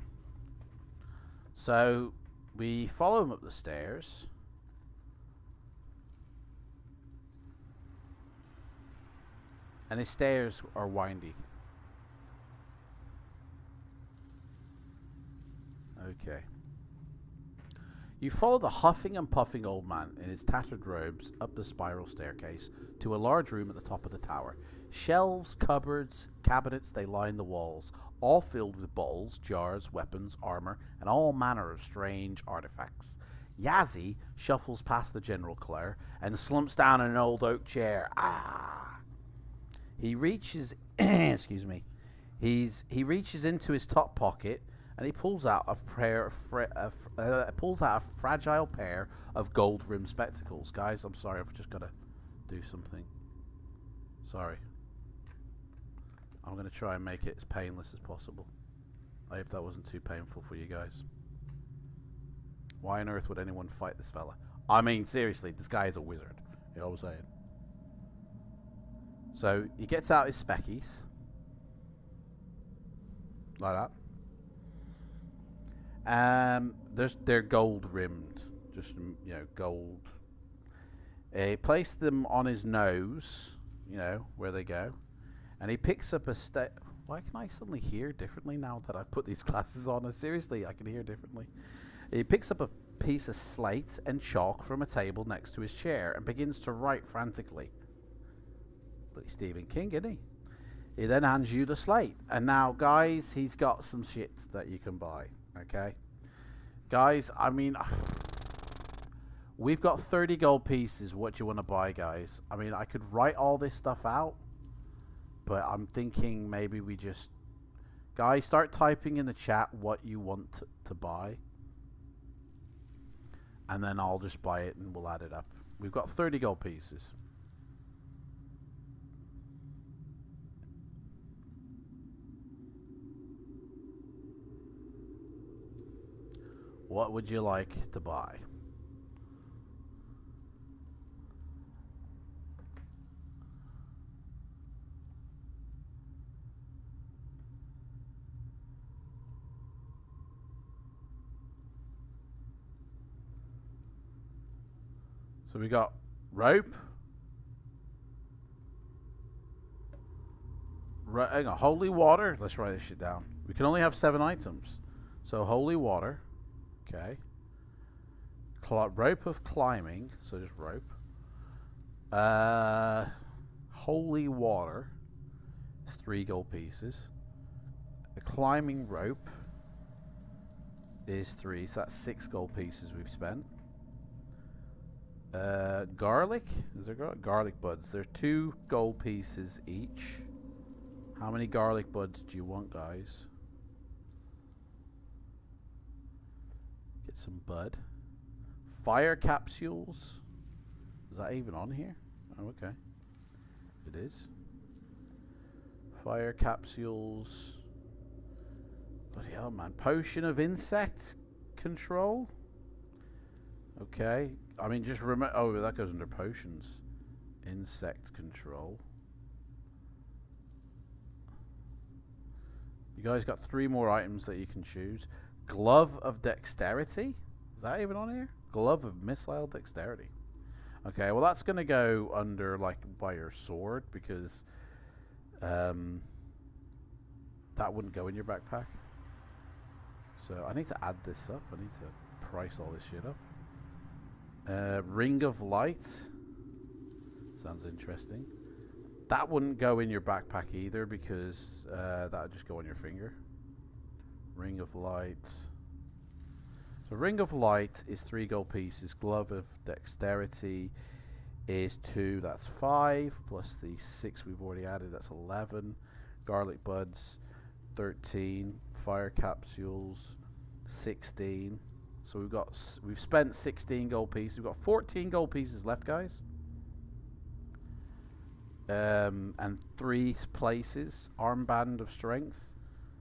So we follow him up the stairs. And his stairs are windy. Okay. You follow the huffing and puffing old man in his tattered robes up the spiral staircase to a large room at the top of the tower. Shelves, cupboards, cabinets, they line the walls, all filled with bottles, jars, weapons, armor, and all manner of strange artifacts. Yazzie shuffles past the general Claire and slumps down in an old oak chair. He reaches, excuse me, he reaches into his top pocket and he pulls out a fragile pair of gold-rimmed spectacles. Guys, I'm sorry, I've just got to do something. Sorry. I'm going to try and make it as painless as possible. I hope that wasn't too painful for you guys. Why on earth would anyone fight this fella? I mean, seriously, this guy is a wizard. You know what I'm saying? So, he gets out his speckies. Like that. They're gold rimmed. Just, you know, gold. He placed them on his nose, you know, where they go. And he picks up a Why can I suddenly hear differently now that I've put these glasses on? Seriously, I can hear differently. He picks up a piece of slate and chalk from a table next to his chair and begins to write frantically. But Stephen King, isn't he? He then hands you the slate. And now, guys, he's got some shit that you can buy. Okay? Guys, I mean, we've got 30 gold pieces. What do you want to buy, guys? I mean, I could write all this stuff out. But I'm thinking maybe we just... Guys, start typing in the chat what you want to buy. And then I'll just buy it and we'll add it up. We've got 30 gold pieces. What would you like to buy? So we got rope. Hang on, holy water. Let's write this shit down. We can only have 7 items. So holy water. Okay. Rope of climbing. So just rope. Holy water. 3 gold pieces. The climbing rope is 3. So that's 6 gold pieces we've spent. Garlic. Is there garlic buds? They're 2 gold pieces each. How many garlic buds do you want, guys? Get some bud. Fire capsules. Is that even on here? Oh, okay. It is. Fire capsules. Bloody hell, man. Potion of insect control. Okay. I mean, just remember. Oh, that goes under potions. Insect control. You guys got 3 more items that you can choose. Glove of dexterity. Is that even on here? Glove of missile dexterity. Okay, well that's going to go under, like, by your sword, because that wouldn't go in your backpack. So I need to add this up. I need to price all this shit up. Ring of light. Sounds interesting. That wouldn't go in your backpack either, because that would just go on your finger. Ring of light. So ring of light is 3 gold pieces. Glove of dexterity is 2. That's 5. Plus the 6 we've already added. That's 11. Garlic buds, 13. Fire capsules, 16. So we've spent 16 gold pieces. We've got 14 gold pieces left, guys. And 3 places. Armband of strength.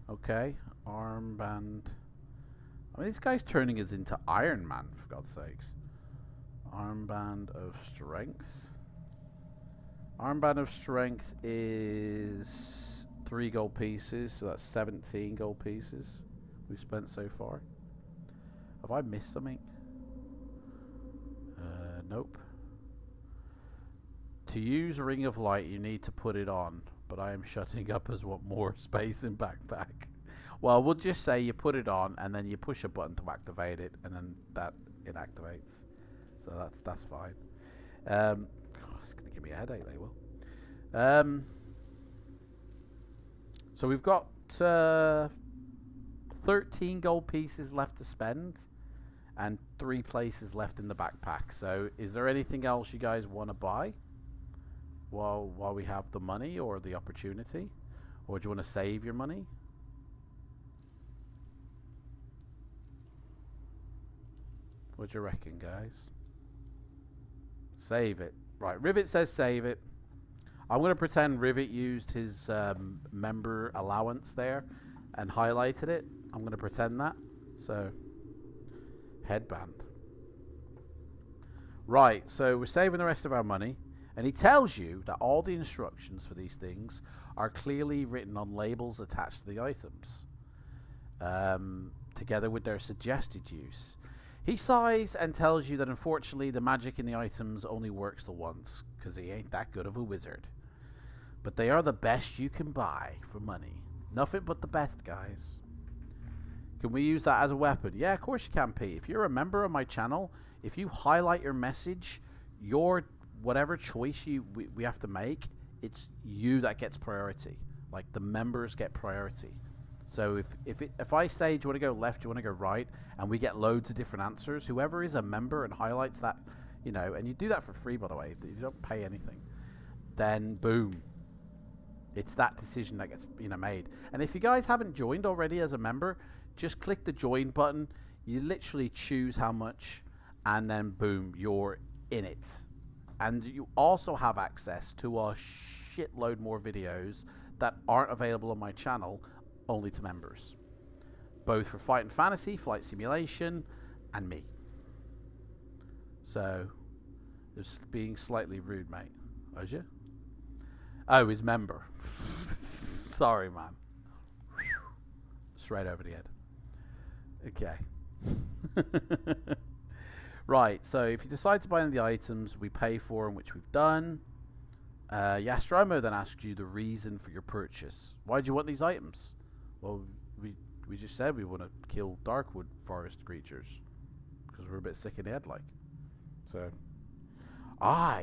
Okay. Armband. I mean, this guy's turning us into Iron Man, for God's sakes. Armband of strength. Armband of strength is 3 gold pieces. So that's 17 gold pieces we've spent so far. Have I missed something? Nope. To use Ring of Light, you need to put it on, but I am shutting up as want more space in backpack. Well, we'll just say you put it on, and then you push a button to activate it, and then that inactivates. So that's fine. It's going to give me a headache, they will. So we've got 13 gold pieces left to spend, and 3 places left in the backpack. So is there anything else you guys want to buy while we have the money or the opportunity? Or do you want to save your money? What do you reckon, guys? Save it. Right, Rivet says save it. I'm going to pretend Rivet used his member allowance there and highlighted it. I'm going to pretend that. So, headband. Right, so we're saving the rest of our money. And he tells you that all the instructions for these things are clearly written on labels attached to the items, together with their suggested use. He sighs and tells you that unfortunately the magic in the items only works the once, because he ain't that good of a wizard. But they are the best you can buy for money. Nothing but the best, guys. Can we use that as a weapon? Yeah, of course you can, Pete. If you're a member of my channel, if you highlight your message, your whatever choice we have to make, it's you that gets priority. Like, the members get priority. So if I say, do you want to go left, do you want to go right, and we get loads of different answers, whoever is a member and highlights that, you know, and you do that for free, by the way, you don't pay anything, then boom, it's that decision that gets, you know, made. And if you guys haven't joined already as a member, just click the join button. You literally choose how much, and then boom, you're in it. And you also have access to a shitload more videos that aren't available on my channel, only to members. Both for Fight and Fantasy, Flight Simulation, and me. So, just being slightly rude, mate. Was you? Oh, his member. Sorry, man. Straight over the head. Okay. Right, so if you decide to buy any of the items, we pay for them, which we've done. Yastromo then asks you the reason for your purchase. Why do you want these items? Well, we just said we want to kill Darkwood forest creatures because we're a bit sick in the head, like. So,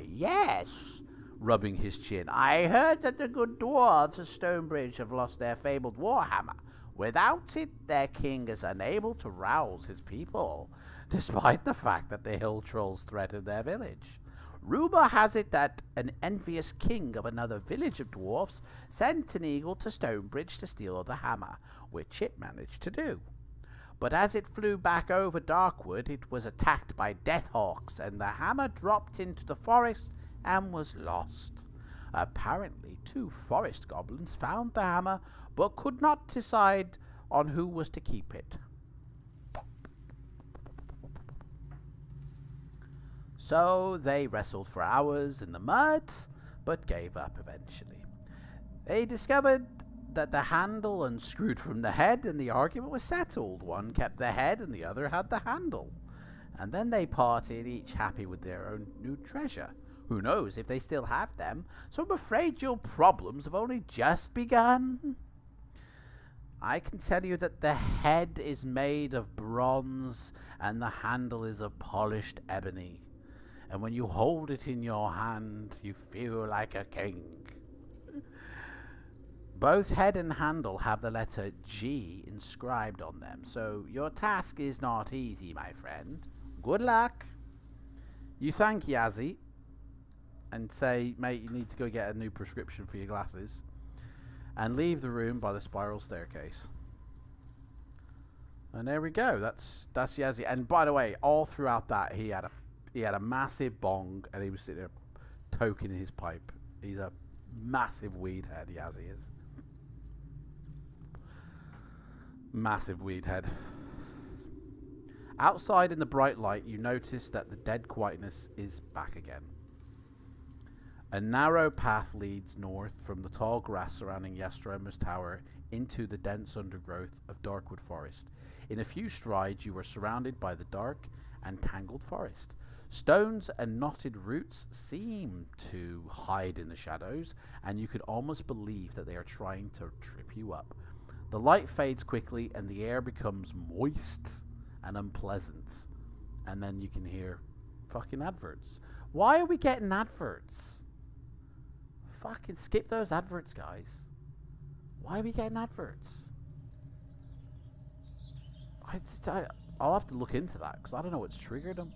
yes, rubbing his chin. I heard that the good dwarves of Stonebridge have lost their fabled warhammer. Without it, their king is unable to rouse his people, despite the fact that the hill trolls threaten their village. Rumor has it that an envious king of another village of dwarfs sent an eagle to Stonebridge to steal the hammer, which it managed to do. But as it flew back over Darkwood, it was attacked by deathhawks, and the hammer dropped into the forest and was lost. Apparently, 2 forest goblins found the hammer, but could not decide on who was to keep it. So they wrestled for hours in the mud, but gave up eventually. They discovered that the handle unscrewed from the head, and the argument was settled. One kept the head and the other had the handle. And then they parted, each happy with their own new treasure. Who knows if they still have them, so I'm afraid your problems have only just begun. I can tell you that the head is made of bronze and the handle is of polished ebony. And when you hold it in your hand, you feel like a king. Both head and handle have the letter G inscribed on them, so your task is not easy, my friend. Good luck. You thank Yazzie and say, mate, you need to go get a new prescription for your glasses, and leave the room by the spiral staircase. And there we go. That's Yazzie. And by the way, all throughout that, he had a massive bong, and he was sitting there toking his pipe. He's a massive weed head, Yazzie is. Massive weed head. Outside in the bright light, you notice that the dead quietness is back again. A narrow path leads north from the tall grass surrounding Yastroma's tower into the dense undergrowth of Darkwood Forest. In a few strides, you are surrounded by the dark and tangled forest. Stones and knotted roots seem to hide in the shadows, and you could almost believe that they are trying to trip you up. The light fades quickly, and the air becomes moist and unpleasant. And then you can hear fucking adverts. Why are we getting adverts? Fucking skip those adverts, guys. Why are we getting adverts? I'll have to look into that, because I don't know what's triggered them.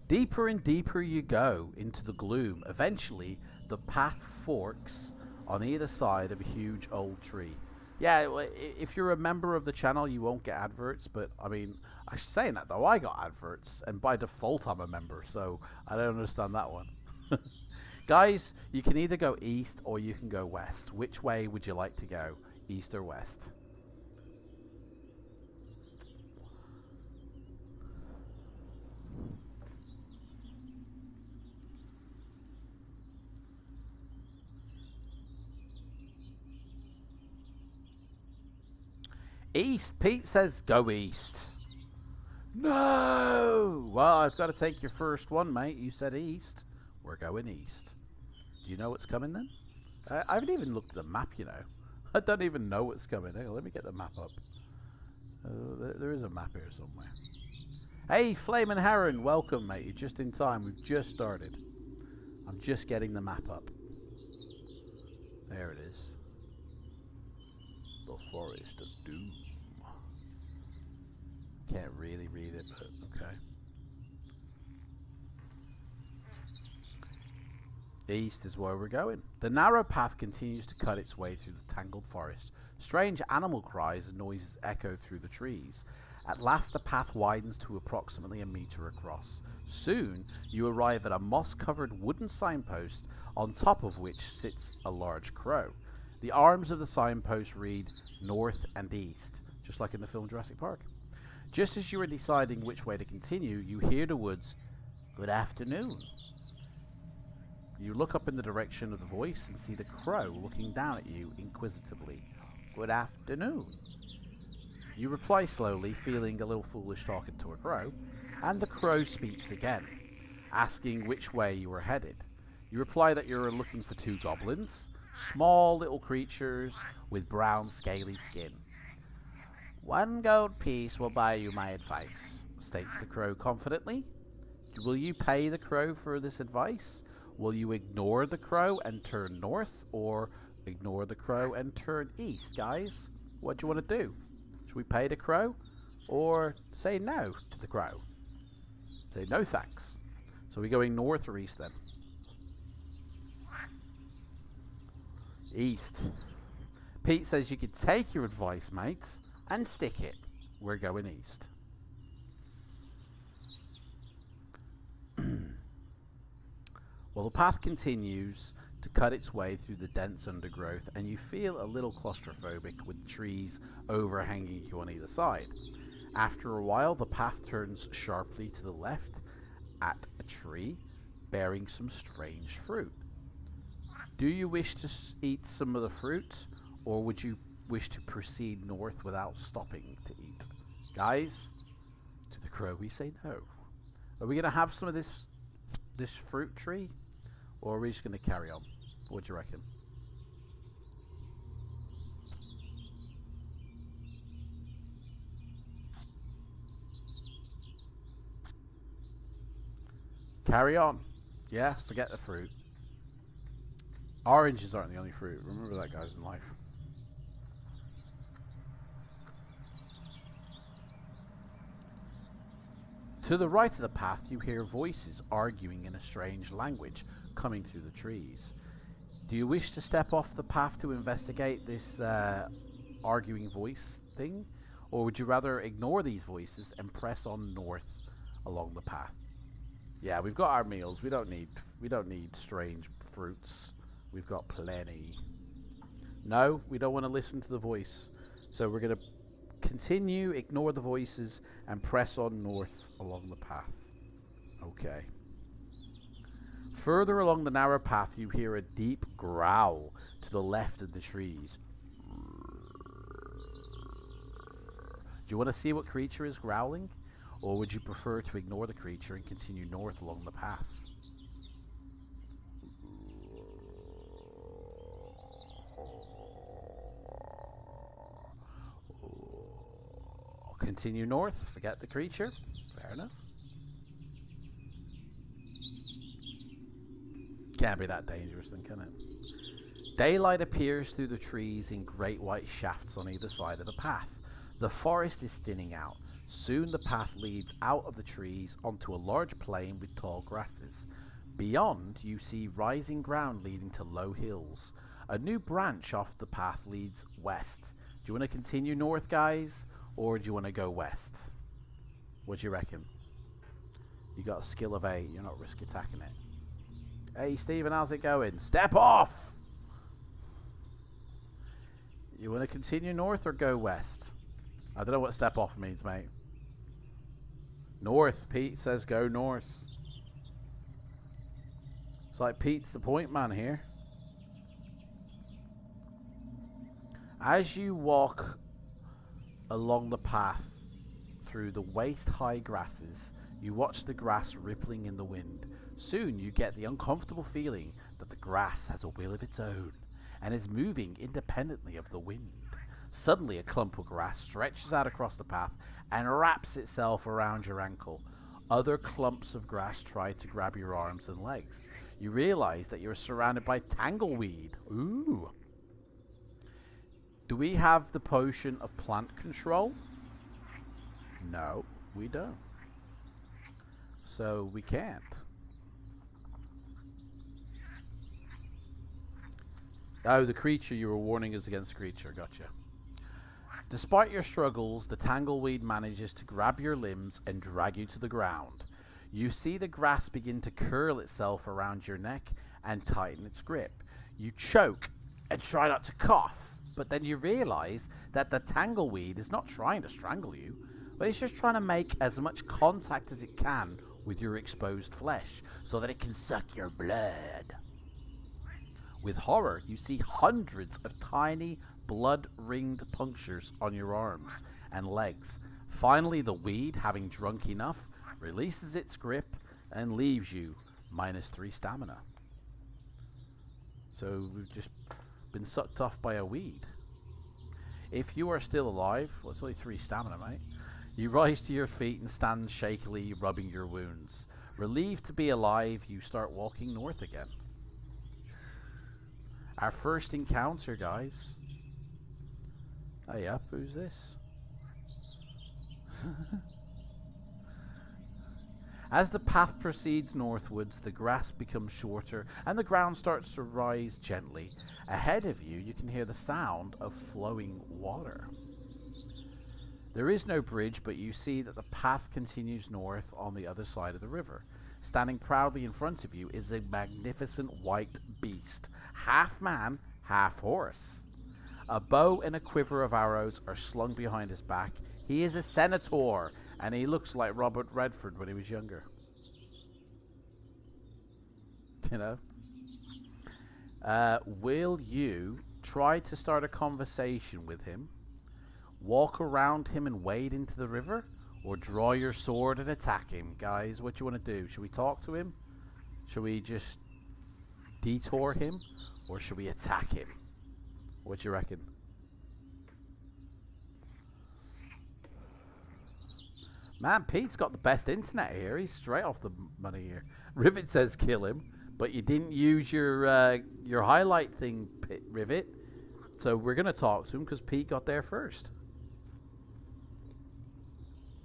Deeper and deeper you go into the gloom. Eventually, the path forks on either side of a huge old tree. Yeah, if you're a member of the channel, you won't get adverts, but I mean, I should say that though, I got adverts, and by default I'm a member, so I don't understand that one. Guys, you can either go east or you can go west. Which way would you like to go? East or west? East. Pete says go east. No! Well, I've got to take your first one, mate. You said east. We're going east. Do you know what's coming then? I haven't even looked at the map, you know. I don't even know what's coming. Hang on, let me get the map up. There is a map here somewhere. Hey, Flamin' Heron, welcome, mate. You're just in time. We've just started. I'm just getting the map up. There it is. The Forest of Doom. Can't really read it, but okay. East is where we're going. The narrow path continues to cut its way through the tangled forest. Strange animal cries and noises echo through the trees. At last the path widens to approximately a meter across. Soon you arrive at a moss-covered wooden signpost, on top of which sits a large crow. The arms of the signpost read north and east, just like in the film Jurassic Park. Just as you are deciding which way to continue, you hear the words, "Good afternoon." You look up in the direction of the voice and see the crow looking down at you inquisitively. Good afternoon. You reply slowly, feeling a little foolish talking to a crow, and the crow speaks again, asking which way you are headed. You reply that you're looking for 2 goblins, small little creatures with brown scaly skin. 1 gold piece will buy you my advice, states the crow confidently. Will you pay the crow for this advice? Will you ignore the crow and turn north, or ignore the crow and turn east, guys? What do you want to do? Should we pay the crow, or say no to the crow? Say no thanks. So we're going north or east then? East. Pete says you could take your advice, mate, and stick it. We're going east. Well, the path continues to cut its way through the dense undergrowth, and you feel a little claustrophobic with trees overhanging you on either side. After a while, the path turns sharply to the left at a tree bearing some strange fruit. Do you wish to eat some of the fruit, or would you wish to proceed north without stopping to eat? Guys, to the crow we say no. Are we going to have some of this fruit tree, or are we just going to carry on? What do you reckon? Carry on. Yeah, forget the fruit. Oranges aren't the only fruit. Remember that, guys, in life. To the right of the path, you hear voices arguing in a strange language coming through the trees. Do you wish to step off the path to investigate this arguing voice thing? Or would you rather ignore these voices and press on north along the path? Yeah, we've got our meals. We don't need strange fruits. We've got plenty. No, we don't want to listen to the voice. So we're going to continue, ignore the voices, and press on north along the path. Okay. Further along the narrow path, you hear a deep growl to the left of the trees. Do you want to see what creature is growling? Or would you prefer to ignore the creature and continue north along the path? Continue north, forget the creature. Fair enough. Can't be that dangerous then, can it? Daylight appears through the trees in great white shafts on either side of the path. The forest is thinning out. Soon the path leads out of the trees onto a large plain with tall grasses. Beyond, you see rising ground leading to low hills. A new branch off the path leads west. Do you want to continue north, guys? Or do you want to go west? What do you reckon? You got a skill of 8. You're not risk attacking it. Hey, Stephen, how's it going? Step off! You want to continue north or go west? I don't know what step off means, mate. North. Pete says go north. It's like Pete's the point man here. As you walk along the path through the waist-high grasses, you watch the grass rippling in the wind. Soon you get the uncomfortable feeling that the grass has a will of its own and is moving independently of the wind. Suddenly a clump of grass stretches out across the path and wraps itself around your ankle. Other clumps of grass try to grab your arms and legs. You realize that you're surrounded by tangleweed. Ooh. Do we have the potion of plant control? No, we don't. So we can't. Oh, the creature, you were warning us against creature. Gotcha. Despite your struggles, the tangleweed manages to grab your limbs and drag you to the ground. You see the grass begin to curl itself around your neck and tighten its grip. You choke and try not to cough, but then you realize that the tangleweed is not trying to strangle you, but it's just trying to make as much contact as it can with your exposed flesh so that it can suck your blood. With horror, you see hundreds of tiny blood-ringed punctures on your arms and legs. Finally, the weed, having drunk enough, releases its grip and leaves you -3 stamina. So we've just been sucked off by a weed. If you are still alive, well, it's only 3 stamina, mate. You rise to your feet and stand shakily, rubbing your wounds. Relieved to be alive, you start walking north again. Our first encounter, guys. Hey up, who's this? As the path proceeds northwards, the grass becomes shorter and the ground starts to rise gently. Ahead of you, you can hear the sound of flowing water. There is no bridge, but you see that the path continues north on the other side of the river. Standing proudly in front of you is a magnificent white beast, half man, half horse. A bow and a quiver of arrows are slung behind his back. He is a senator, and he looks like Robert Redford when he was younger. You know? Will you try to start a conversation with him, walk around him and wade into the river, or draw your sword and attack him? Guys, what do you want to do? Should we talk to him? Should we just detour him, or should we attack him? What do you reckon? Man, Pete's got the best internet here. He's straight off the money here. Rivet says kill him, but you didn't use your highlight thing, Rivet. So we're going to talk to him because Pete got there first.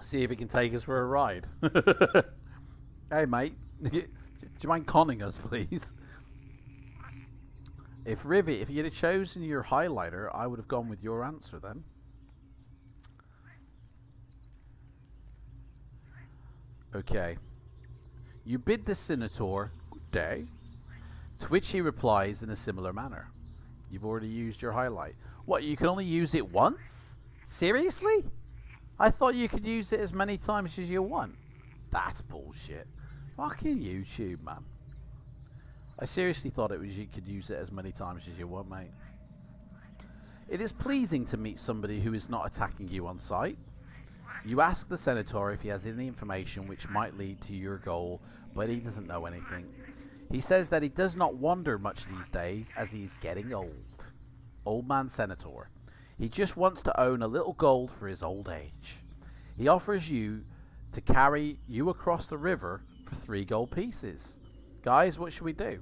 See if he can take us for a ride. Hey, mate. Do you mind conning us, please? If you'd have chosen your highlighter, I would have gone with your answer then. Okay. You bid the senator good day, to which he replies in a similar manner. You've already used your highlight. What, you can only use it once? Seriously? I thought you could use it as many times as you want. That's bullshit. Fucking YouTube, man. I seriously thought it was you could use it as many times as you want, mate. It is pleasing to meet somebody who is not attacking you on sight. You ask the senator if he has any information which might lead to your goal, but he doesn't know anything. He says that he does not wander much these days as he is getting old. Old man senator. He just wants to own a little gold for his old age. He offers you to carry you across the river for 3 gold pieces. Guys, what should we do?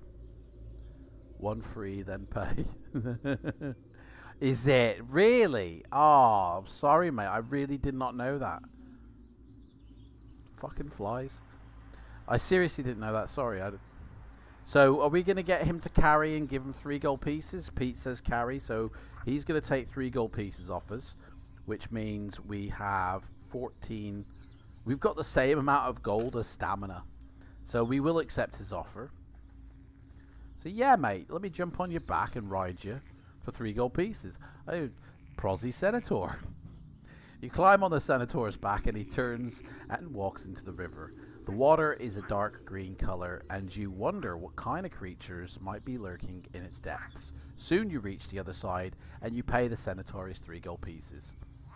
1 free, then pay. Is it? Really? Oh, I'm sorry, mate. I really did not know that. Fucking flies. I seriously didn't know that. Sorry. So, are we going to get him to carry and give him 3 gold pieces? Pete says carry, so he's going to take 3 gold pieces off us, which means we have 14. We've got the same amount of gold as stamina. So, we will accept his offer. So, yeah, mate. Let me jump on your back and ride you for 3 gold pieces. Oh, prosy senator. You climb on the senator's back and he turns and walks into the river. The water is a dark green color and you wonder what kind of creatures might be lurking in its depths. Soon you reach the other side and you pay the senator his 3 gold pieces.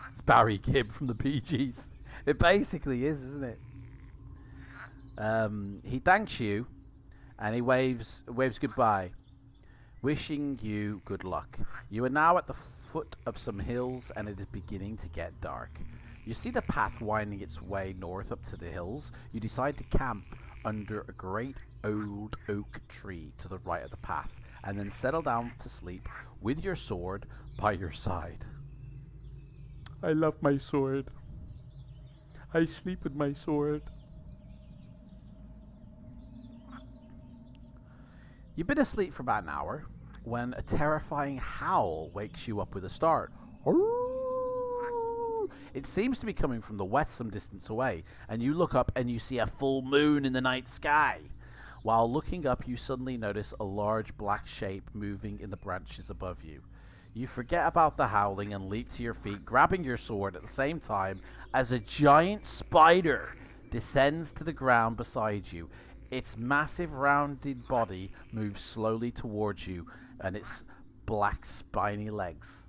It's Barry Gibb from the Bee Gees. It basically is, isn't it? He thanks you and he waves goodbye, wishing you good luck. You are now at the foot of some hills and it is beginning to get dark. You see the path winding its way north up to the hills. You decide to camp under a great old oak tree to the right of the path and then settle down to sleep with your sword by your side. I love my sword. I sleep with my sword. You've been asleep for about an hour when a terrifying howl wakes you up with a start. It seems to be coming from the west some distance away, and you look up and you see a full moon in the night sky. While looking up, you suddenly notice a large black shape moving in the branches above you. You forget about the howling and leap to your feet, grabbing your sword at the same time as a giant spider descends to the ground beside you. Its massive rounded body moves slowly towards you and its black spiny legs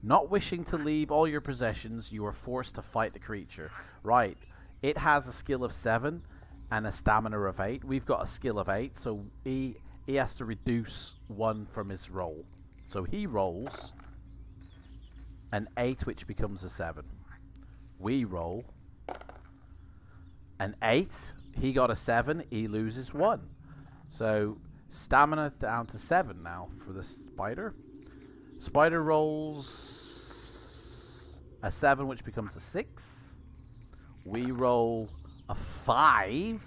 Not wishing to leave all your possessions, you are forced to fight the creature. Right. It has a skill of 7 and a stamina of 8. We've got a skill of 8, so he has to reduce 1 from his roll. So he rolls an 8, which becomes a 7. We roll an 8. He got a 7. He loses 1. So stamina down to 7 now for the spider. Spider rolls a 7, which becomes a 6. We roll a 5.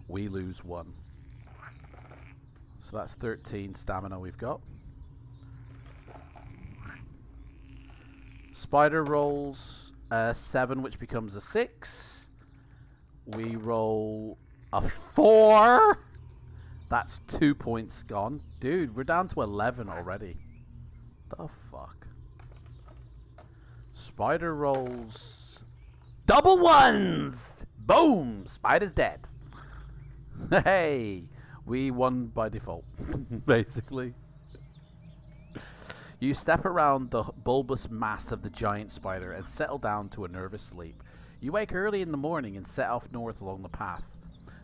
We lose 1. So that's 13 stamina we've got. Spider rolls a 7, which becomes a 6. We roll a 4. That's 2 points gone. Dude, we're down to 11 already. The fuck? Spider rolls double 1s. Boom! Spider's dead. Hey, we won by default, basically. You step around the bulbous mass of the giant spider and settle down to a nervous sleep. You wake early in the morning and set off north along the path.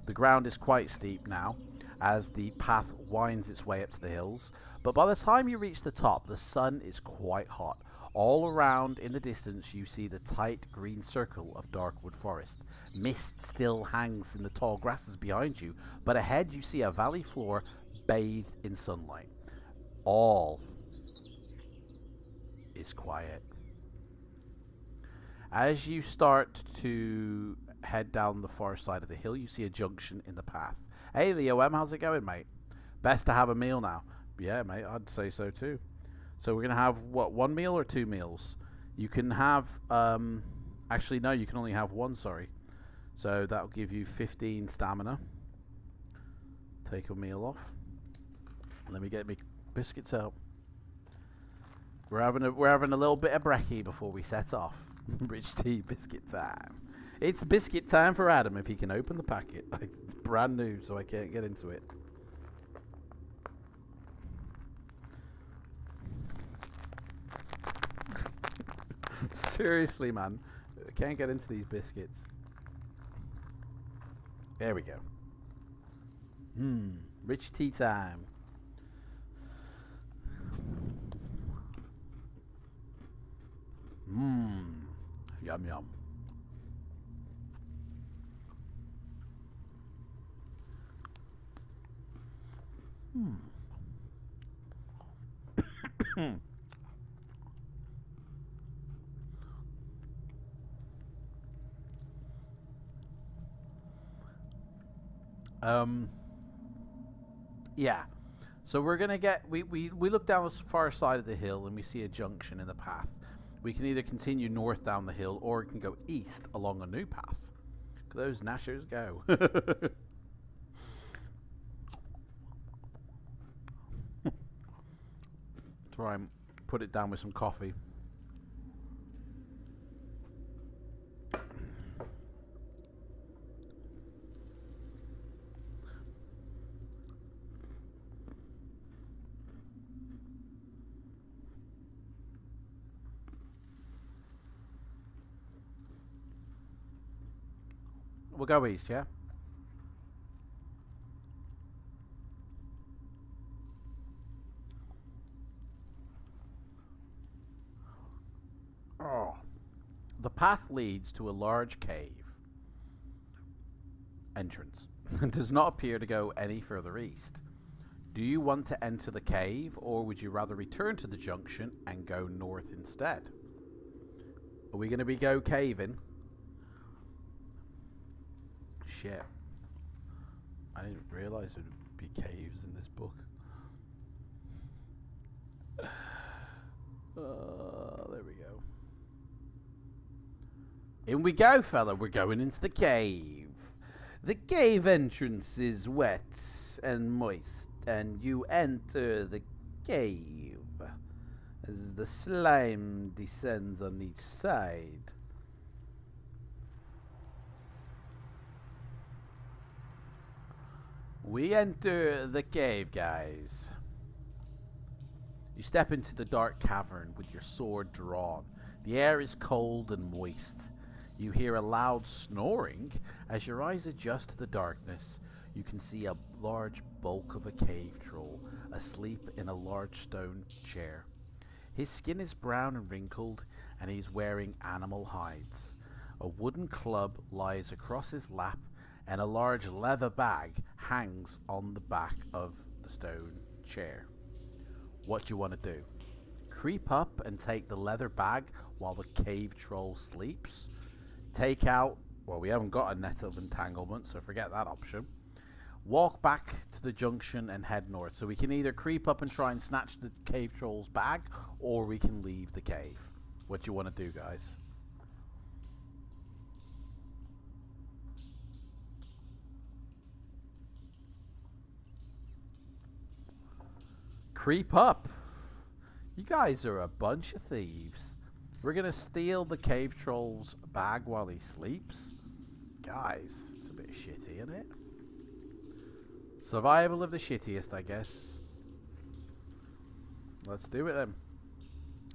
The ground is quite steep now, as the path winds its way up to the hills, but by the time you reach the top, the sun is quite hot. All around in the distance you see the tight green circle of Darkwood Forest. Mist still hangs in the tall grasses behind you, but ahead you see a valley floor bathed in sunlight. All is quiet. As you start to head down the far side of the hill, you see a junction in the path. Hey Leo M, how's it going, mate? Best to have a meal now. Yeah, mate, I'd say so too. So we're going to have, what, 1 meal or 2 meals? You can have, actually no, you can only have 1, sorry. So that'll give you 15 stamina. Take a meal off. Let me get my biscuits out. We're having a little bit of brekkie before we set off. Rich tea biscuit time. It's biscuit time for Adam if he can open the packet. It's brand new, so I can't get into it. Seriously, man. I can't get into these biscuits. There we go. Rich tea time. Yum yum. Yeah. So we're gonna get we look down the far side of the hill and we see a junction in the path. We can either continue north down the hill or we can go east along a new path. Those Nashers go. Try and put it down with some coffee. We'll go east, yeah? Oh. The path leads to a large cave entrance and does not appear to go any further east. Do you want to enter the cave, or would you rather return to the junction and go north instead? Are we going to be go caving? Shit. I didn't realise there would be caves in this book. There we go. In we go, fella. We're going into the cave. The cave entrance is wet and moist, and you enter the cave as the slime descends on each side. We enter the cave, guys. You step into the dark cavern with your sword drawn. The air is cold and moist. You hear a loud snoring. As your eyes adjust to the darkness, you can see a large bulk of a cave troll asleep in a large stone chair. His skin is brown and wrinkled, and he's wearing animal hides. A wooden club lies across his lap, and a large leather bag hangs on the back of the stone chair. What do you want to do? Creep up and take the leather bag while the cave troll sleeps? Take out, well, we haven't got a net of entanglement, so forget that option. Walk back to the junction and head north. So we can either creep up and try and snatch the cave troll's bag, or we can leave the cave. What do you want to do, guys? Creep up. You guys are a bunch of thieves. We're gonna steal the cave troll's bag while he sleeps? Guys, it's a bit shitty, isn't it? Survival of the shittiest, I guess. Let's do it then.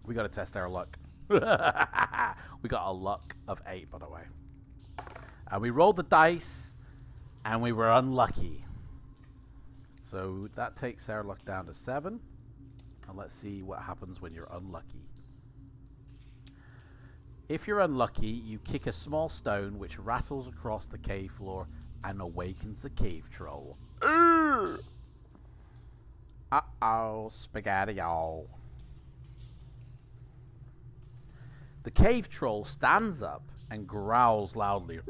We gotta test our luck. We got a luck of 8, by the way. And we rolled the dice, and we were unlucky. So that takes our luck down to 7. And let's see what happens when you're unlucky. If you're unlucky, you kick a small stone which rattles across the cave floor and awakens the cave troll. Uh-oh, spaghetti-o. The cave troll stands up and growls loudly.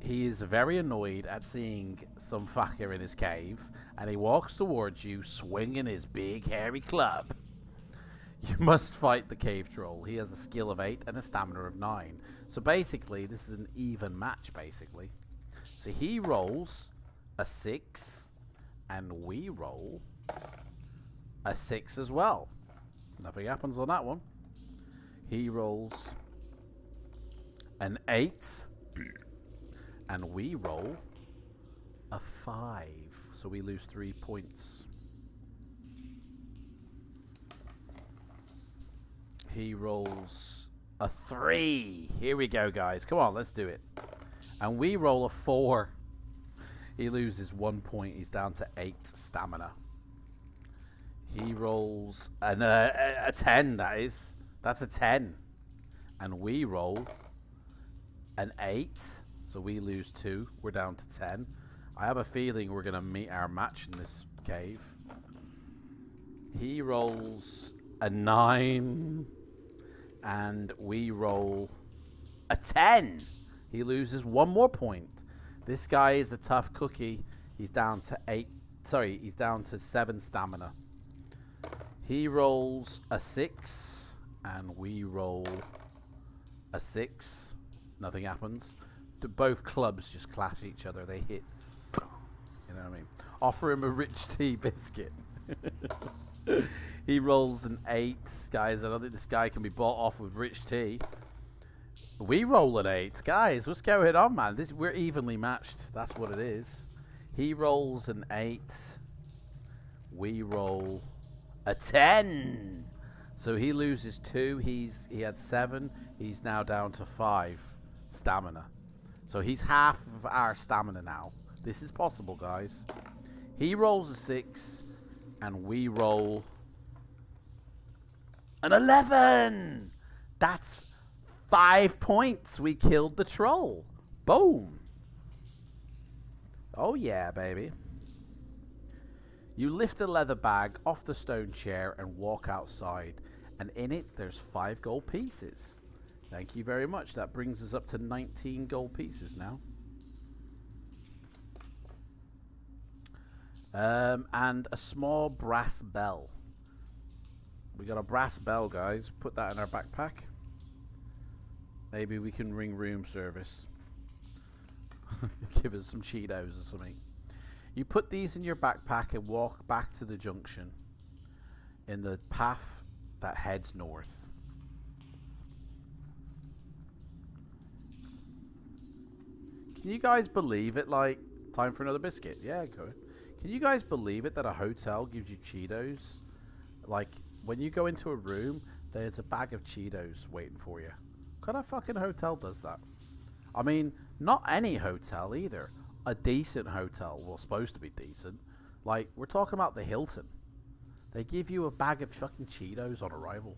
He is very annoyed at seeing some fucker in his cave, and he walks towards you, swinging his big hairy club. You must fight the cave troll. He has a skill of 8 and a stamina of 9. So basically, this is an even match, basically. So he rolls a 6, and we roll a 6 as well. Nothing happens on that one. He rolls an 8, and we roll a 5. So we lose 3 points. He rolls a 3. Here we go, guys. Come on, let's do it. And we roll a 4. He loses 1 point. He's down to 8 stamina. He rolls a 10, that is. That's a 10. And we roll an 8. So we lose 2. We're down to 10. I have a feeling we're going to meet our match in this cave. He rolls a 9. And we roll a 10. He loses 1 more point. This guy is a tough cookie. He's down to 8. Sorry, he's down to 7 stamina. He rolls a 6. And we roll a 6. Nothing happens. Both clubs just clash each other. They hit. You know what I mean? Offer him a rich tea biscuit. He rolls an 8. Guys, I don't think this guy can be bought off with rich tea. We roll an 8. Guys, what's going on, man? We're evenly matched. That's what it is. He rolls an 8. We roll a 10. So he loses 2. He had 7. He's now down to 5 stamina. So he's half of our stamina now. This is possible, guys. He rolls a 6. And we roll an 11. That's 5 points. We killed the troll. Boom. Oh yeah, baby. You lift the leather bag off the stone chair and walk outside. And in it, there's 5 gold pieces. Thank you very much. That brings us up to 19 gold pieces now. And a small brass bell. We got a brass bell, guys. Put that in our backpack. Maybe we can ring room service. Give us some Cheetos or something. You put these in your backpack and walk back to the junction in the path that heads north. Can you guys believe it? Like, time for another biscuit. Yeah, go ahead. Can you guys believe it that a hotel gives you Cheetos? Like, when you go into a room, there's a bag of Cheetos waiting for you. What kind of fucking hotel does that? I mean, not any hotel either. A decent hotel, well, supposed to be decent. Like, we're talking about the Hilton. They give you a bag of fucking Cheetos on arrival.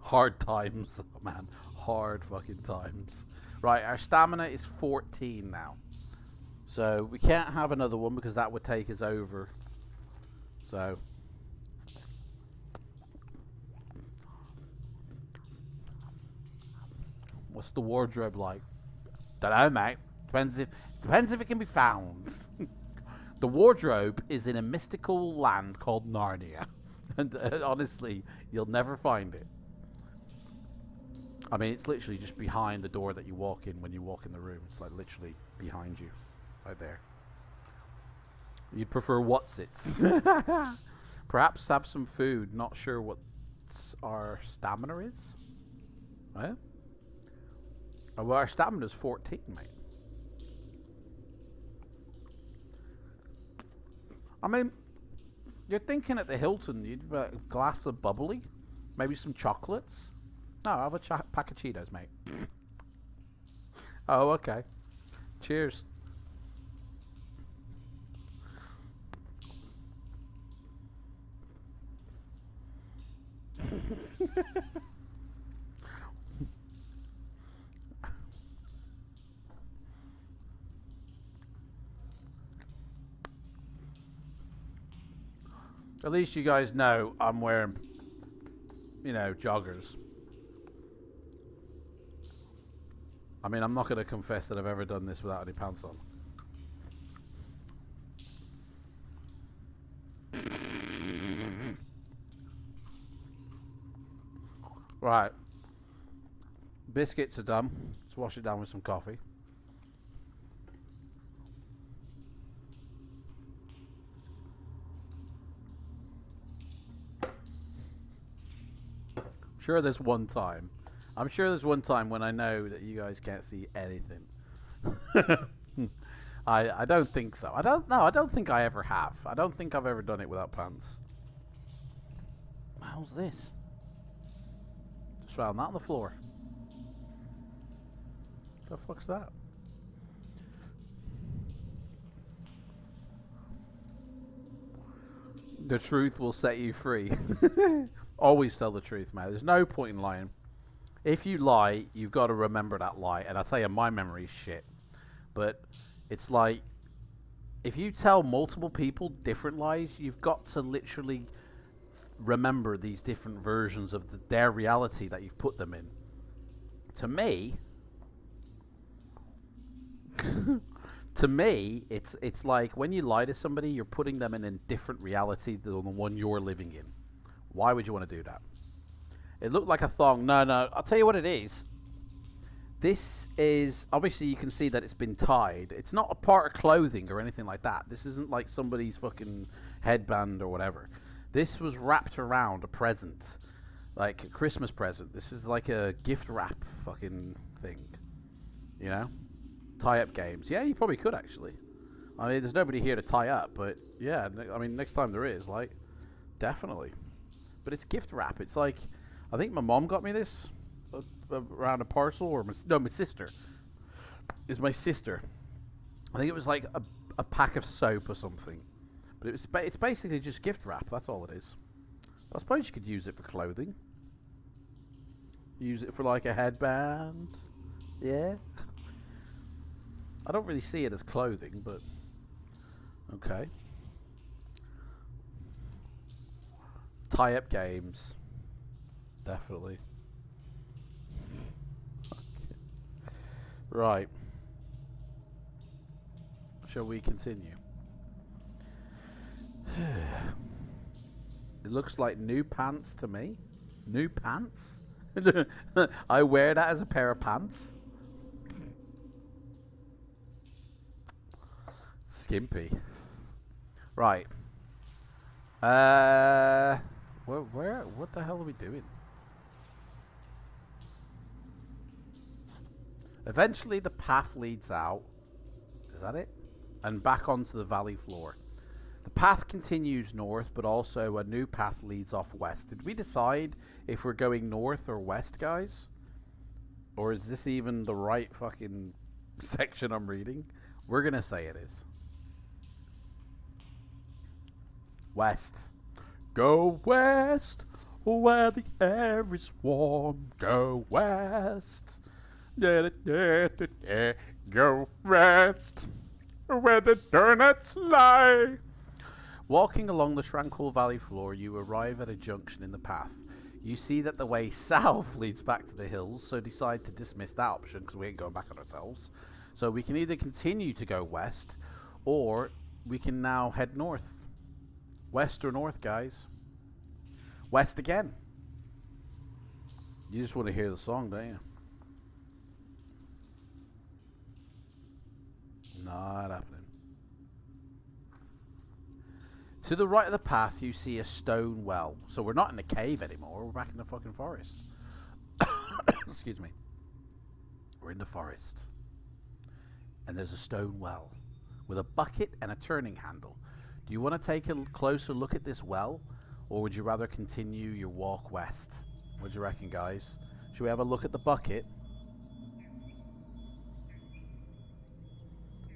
Hard times, man. Hard fucking times. Right, our stamina is 14 now. So, we can't have another one because that would take us over. So... what's the wardrobe like? Dunno, mate. Depends if it can be found. The wardrobe is in a mystical land called Narnia. And honestly, you'll never find it. I mean, it's literally just behind the door that you walk in when you walk in the room. It's like literally behind you. Right there. You'd prefer what's-its. Perhaps have some food. Not sure what our stamina is. Eh? Oh, well, our stamina's 14, mate. I mean, you're thinking at the Hilton, you'd have a glass of bubbly, maybe some chocolates. No, I'll have a pack of Cheetos, mate. Oh, okay. Cheers. At least you guys know I'm wearing, you know, joggers. I mean, I'm not going to confess that I've ever done this without any pants on. Right. Biscuits are done. Let's wash it down with some coffee. I'm sure there's one time when I know that you guys can't see anything. I don't think so. I don't think I ever have. I don't think I've ever done it without pants. How's this? Just found that on the floor. The fuck's that? The truth will set you free. Always tell the truth, man. There's no point in lying. If you lie, you've got to remember that lie. And I'll tell you, my memory's shit. But it's like, if you tell multiple people different lies, you've got to literally remember these different versions of their reality that you've put them in. To me, it's like when you lie to somebody, you're putting them in a different reality than the one you're living in. Why would you want to do that? It looked like a thong. No, I'll tell you what it is. This is, obviously you can see that it's been tied. It's not a part of clothing or anything like that. This isn't like somebody's fucking headband or whatever. This was wrapped around a present. Like a Christmas present. This is like a gift wrap fucking thing. You know? Tie-up games. Yeah, you probably could actually. I mean, there's nobody here to tie up, but yeah, I mean, next time there is, like, definitely. But it's gift wrap. It's like, I think my mom got me this around a parcel, or my sister. It's my sister. I think it was like a pack of soap or something. But it's basically just gift wrap. That's all it is. But I suppose you could use it for clothing. Use it for like a headband. Yeah. I don't really see it as clothing, but okay. Tie-up games. Definitely. Okay. Right. Shall we continue? It looks like new pants to me. New pants? I wear that as a pair of pants. Skimpy. Right. What the hell are we doing? Eventually the path leads out. Is that it? and back onto the valley floor. The path continues north, but also a new path leads off west. Did we decide if we're going north or west, guys? Or is this even the right fucking section I'm reading? We're gonna say it is. West. Go west, where the air is warm. Go west. Go west, where the donuts lie. Walking along the tranquil valley floor, you arrive at a junction in the path. You see that the way south leads back to the hills, so decide to dismiss that option because we ain't going back on ourselves. So we can either continue to go west, or we can now head north. West or north, guys? West again. You just want to hear the song, don't you? Not happening. To the right of the path, you see a stone well. So we're not in a cave anymore. We're back in the fucking forest. Excuse me. We're in the forest. And there's a stone well with a bucket and a turning handle. Do you want to take a closer look at this well? Or would you rather continue your walk west? What do you reckon, guys? Should we have a look at the bucket?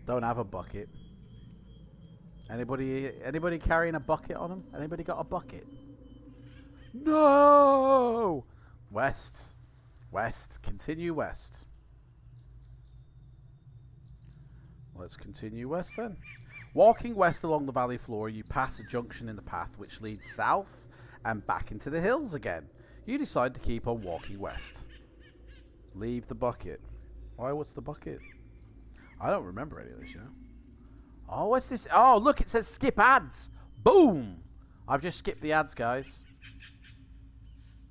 Don't have a bucket. Anybody carrying a bucket on them? Anybody got a bucket? No! West. West. Continue west. Let's continue west then. Walking west along the valley floor, you pass a junction in the path which leads south and back into the hills again. You decide to keep on walking west. Leave the bucket. Why, what's the bucket? I don't remember any of this, you know. Oh, what's this? Oh, look, it says skip ads. Boom! I've just skipped the ads, guys.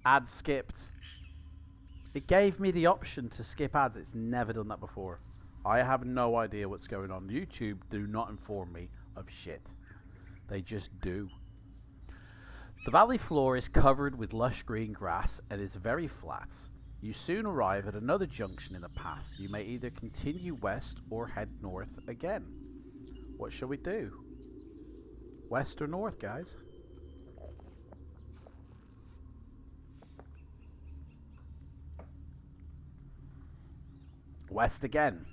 Ads skipped. It gave me the option to skip ads. It's never done that before. I have no idea what's going on. YouTube do not inform me of shit. They just do. The valley floor is covered with lush green grass and is very flat. You soon arrive at another junction in the path. You may either continue west or head north again. What shall we do? West or north, guys? West again.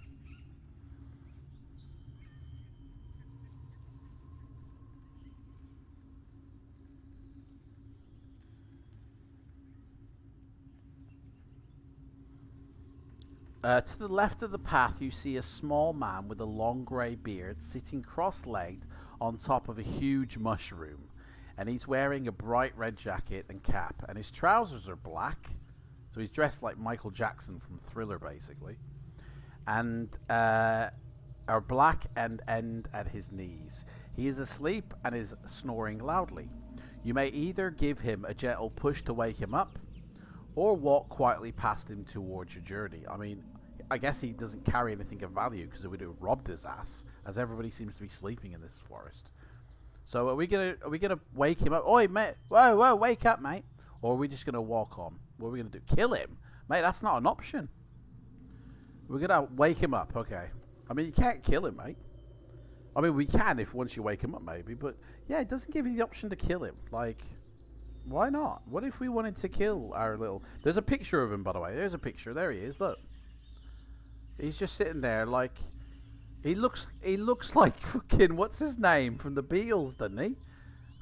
To the left of the path, you see a small man with a long grey beard sitting cross-legged on top of a huge mushroom. And he's wearing a bright red jacket and cap. And his trousers are black. So he's dressed like Michael Jackson from Thriller, basically. And are black and end at his knees. He is asleep and is snoring loudly. You may either give him a gentle push to wake him up, or walk quietly past him towards your journey. I mean, I guess he doesn't carry anything of value because it would have robbed his ass, as everybody seems to be sleeping in this forest. So are we gonna wake him up? Oi, mate! Whoa, wake up, mate! Or are we just gonna walk on? What are we gonna do? Kill him, mate? That's not an option. We're gonna wake him up, okay? I mean, you can't kill him, mate. I mean, we can if once you wake him up, maybe. But yeah, it doesn't give you the option to kill him. Like, why not? What if we wanted to kill our little... There's a picture of him, by the way. There's a picture. There he is. Look. He's just sitting there like... He looks like fucking... What's his name? From the Beatles, doesn't he?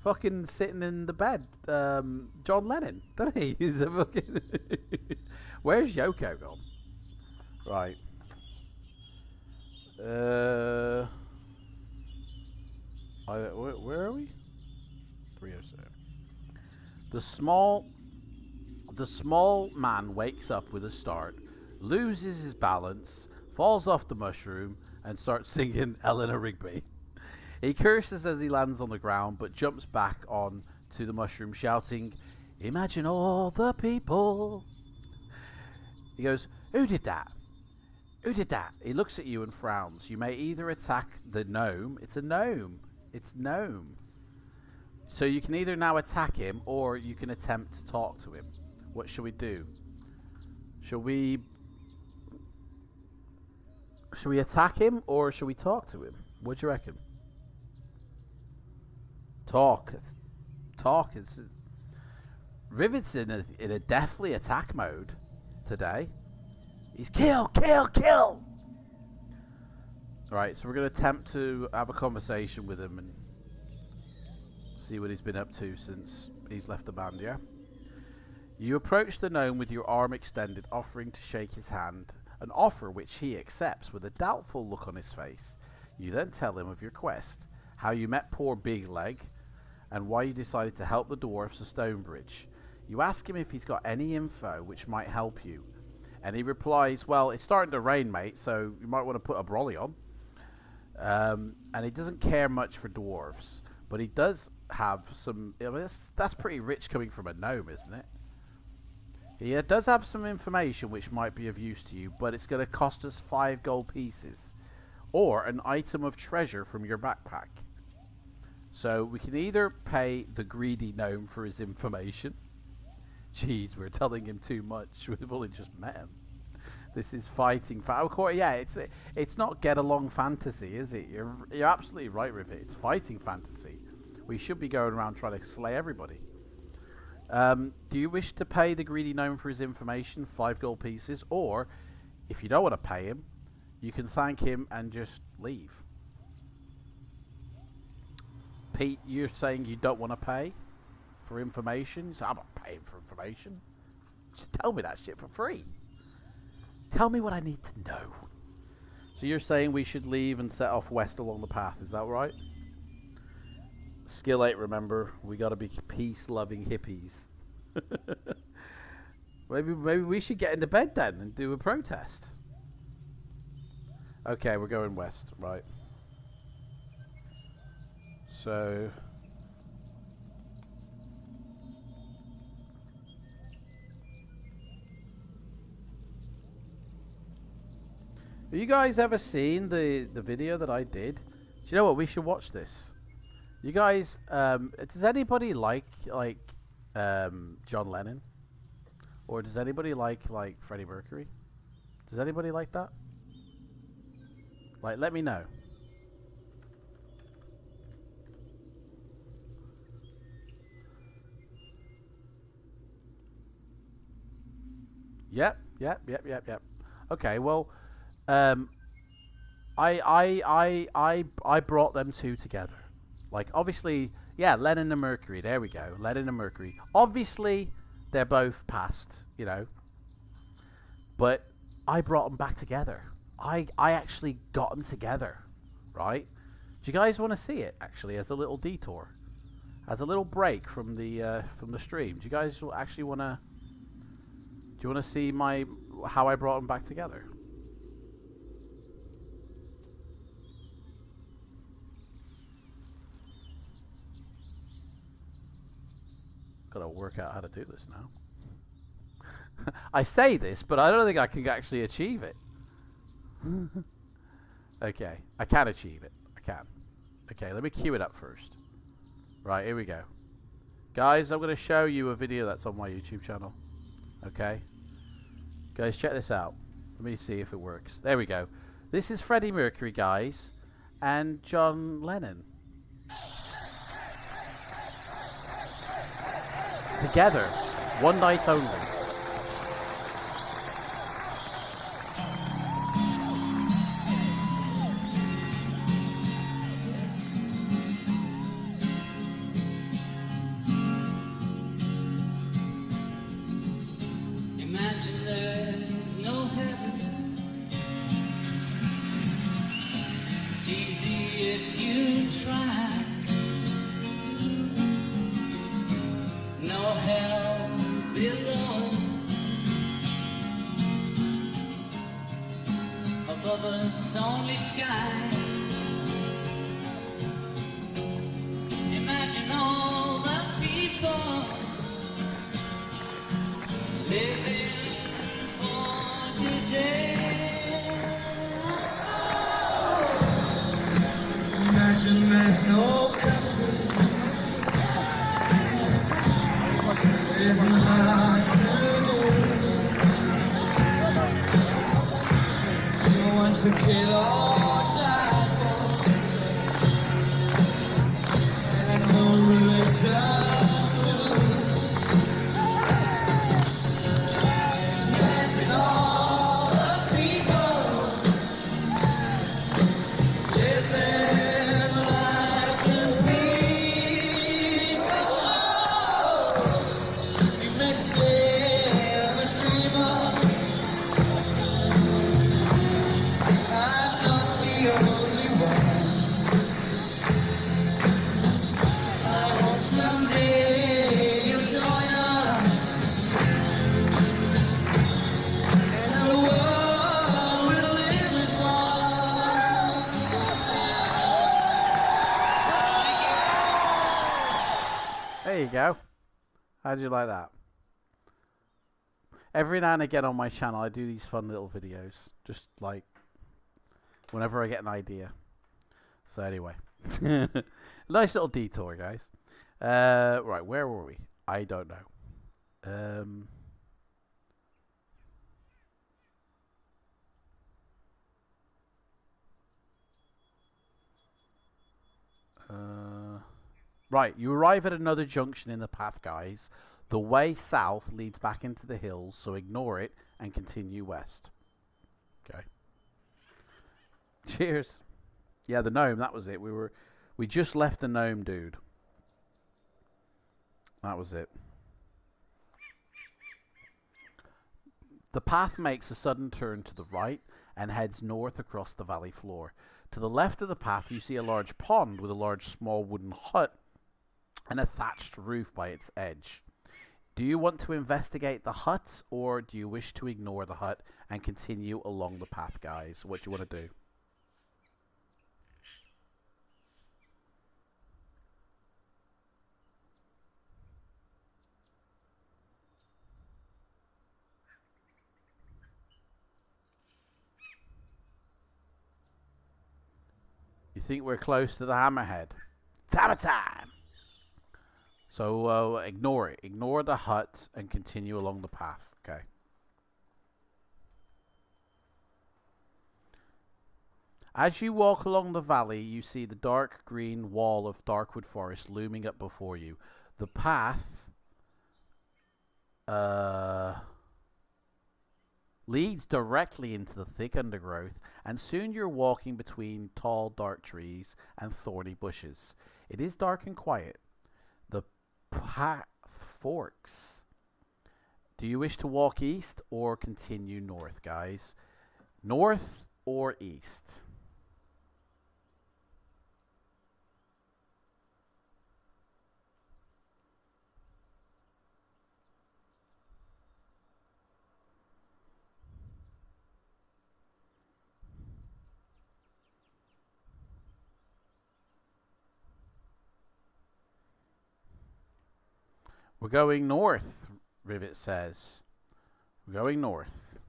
Fucking sitting in the bed. John Lennon, doesn't he? He's a fucking... Where's Yoko gone? Right. Where are we? 307. The small man wakes up with a start, loses his balance, falls off the mushroom, and starts singing Eleanor Rigby. He curses as he lands on the ground, but jumps back on to the mushroom, shouting, "Imagine all the people." He goes, "Who did that? Who did that?" He looks at you and frowns. You may either attack the gnome. It's a gnome. It's gnome. So you can either now attack him, or you can attempt to talk to him. What shall we do? Shall we attack him, or shall we talk to him? What do you reckon? Talk. Talk. Rivet's in a deathly attack mode today. He's kill. Right, so we're going to attempt to have a conversation with him and see what he's been up to since he's left the band, yeah? You approach the gnome with your arm extended, offering to shake his hand, an offer which he accepts with a doubtful look on his face. You then tell him of your quest, how you met poor Big Leg, and why you decided to help the dwarfs of Stonebridge. You ask him if he's got any info which might help you, and he replies, well, it's starting to rain, mate, so you might want to put a brolly on. And he doesn't care much for dwarves, but he does have some... I mean, that's pretty rich coming from a gnome, isn't it? He does have some information which might be of use to you, but it's going to cost us 5 gold pieces, or an item of treasure from your backpack. So we can either pay the greedy gnome for his information. Jeez, we're telling him too much. We've only just met him. This is fighting. Yeah, it's not get along fantasy, is it? You're absolutely right, Rivet. It's fighting fantasy. We should be going around trying to slay everybody. Do you wish to pay the greedy gnome for his information, 5 gold pieces, or if you don't want to pay him, you can thank him and just leave? Pete, you're saying you don't want to pay for information? So I'm not paying for information. Just tell me that shit for free. Tell me what I need to know. So you're saying we should leave and set off west along the path, is that right? Skill 8, remember, we gotta be peace-loving hippies. maybe we should get into bed then and do a protest. Okay, we're going west, right. So... have you guys ever seen the video that I did? Do you know what? We should watch this. You guys, does anybody like John Lennon? Or does anybody like Freddie Mercury? Does anybody like that? Like, let me know. Yep. Okay, well, I brought them two together. Like, obviously, yeah, Lennon and Mercury. There we go. Lennon and Mercury. Obviously, they're both past, you know. But I brought them back together. I actually got them together, right? Do you guys want to see it, actually, as a little detour? As a little break from the stream? Do you guys actually want to... do you want to see how I brought them back together? Gotta work out how to do this now. I say this, but I don't think I can actually achieve it. Okay, I can achieve it. I can. Okay, let me cue it up first. Right, here we go. Guys, I'm gonna show you a video that's on my YouTube channel. Okay? Guys, check this out. Let me see if it works. There we go. This is Freddie Mercury, guys, and John Lennon. Together, one night only. Imagine there's no heaven. It's easy if you try. No hell below. Above us only sky. Imagine all the people living for today. Imagine there's no country. To kill or die for. There you go. How'd you like that? Every now and again on my channel, I do these fun little videos. Just like whenever I get an idea. So anyway. Nice little detour, guys. Right, where were we? I don't know. Right, you arrive at another junction in the path, guys. The way south leads back into the hills, so ignore it and continue west. Okay. Cheers. Yeah, the gnome, that was it. We just left the gnome dude. That was it. The path makes a sudden turn to the right and heads north across the valley floor. To the left of the path, you see a large pond with a large small wooden hut and a thatched roof by its edge. Do you want to investigate the hut, or do you wish to ignore the hut and continue along the path, guys? What do you want to do? You think we're close to the hammerhead? It's hammer time! So ignore it. Ignore the hut and continue along the path. Okay. As you walk along the valley, you see the dark green wall of Darkwood Forest looming up before you. The path leads directly into the thick undergrowth, and soon you're walking between tall, dark trees and thorny bushes. It is dark and quiet. The path forks. Do you wish to walk east or continue north, guys? North or east? We're going north, Rivet says. We're going north.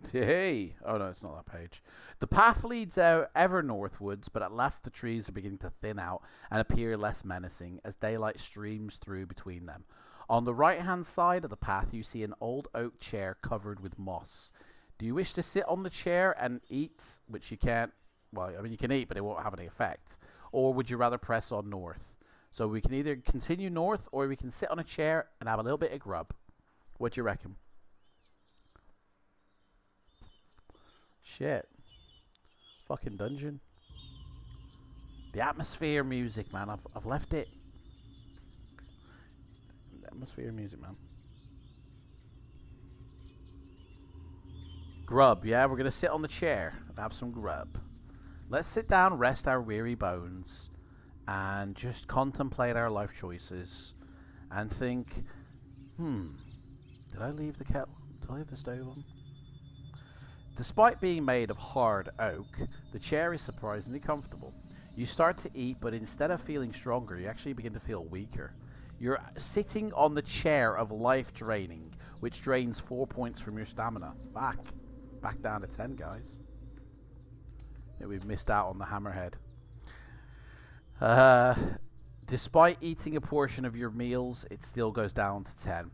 Hey! Oh no, it's not that page. The path leads out ever northwards, but at last the trees are beginning to thin out and appear less menacing as daylight streams through between them. On the right-hand side of the path, you see an old oak chair covered with moss. Do you wish to sit on the chair and eat, which you can't? Well, I mean, you can eat, but it won't have any effect. Or would you rather press on north? So we can either continue north, or we can sit on a chair and have a little bit of grub. What do you reckon? Shit. Fucking dungeon. The atmosphere music, man. I've left it. The atmosphere music, man. Grub, yeah? We're going to sit on the chair and have some grub. Let's sit down, rest our weary bones, and just contemplate our life choices and think, did I leave the kettle? Did I leave the stove on? Despite being made of hard oak, the chair is surprisingly comfortable. You start to eat, but instead of feeling stronger, you actually begin to feel weaker. You're sitting on the chair of life draining, which drains 4 points from your stamina. Back down to 10, guys. We've missed out on the hammerhead. Despite eating a portion of your meals, it still goes down to 10.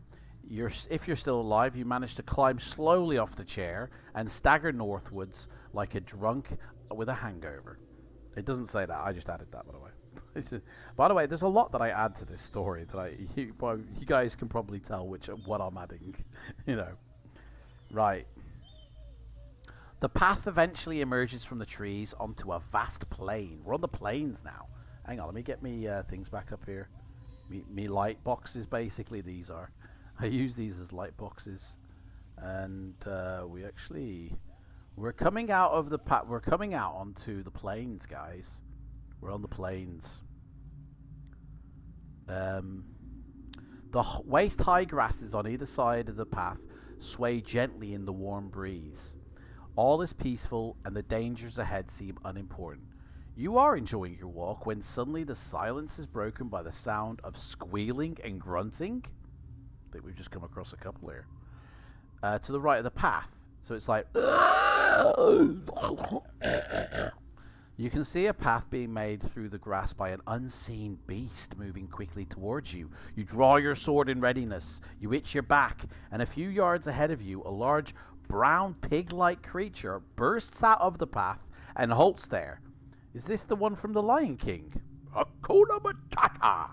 If you're still alive, you manage to climb slowly off the chair and stagger northwards like a drunk with a hangover. It doesn't say that. I just added that, by the way. By the way, there's a lot that I add to this story that you guys can probably tell what I'm adding. You know. Right. The path eventually emerges from the trees onto a vast plain. We're on the plains now. Hang on, let me get me things back up here. Me light boxes, basically, these are. I use these as light boxes. And we're coming out of the path. We're coming out onto the plains, guys. We're on the plains. The waist-high grasses on either side of the path sway gently in the warm breeze. All is peaceful and the dangers ahead seem unimportant. You are enjoying your walk when suddenly the silence is broken by the sound of squealing and grunting. I think we've just come across a couple here. To the right of the path. So it's like... You can see a path being made through the grass by an unseen beast moving quickly towards you. You draw your sword in readiness. You itch your back, and a few yards ahead of you, a large brown pig-like creature bursts out of the path and halts there. Is this the one from The Lion King? Hakuna Matata!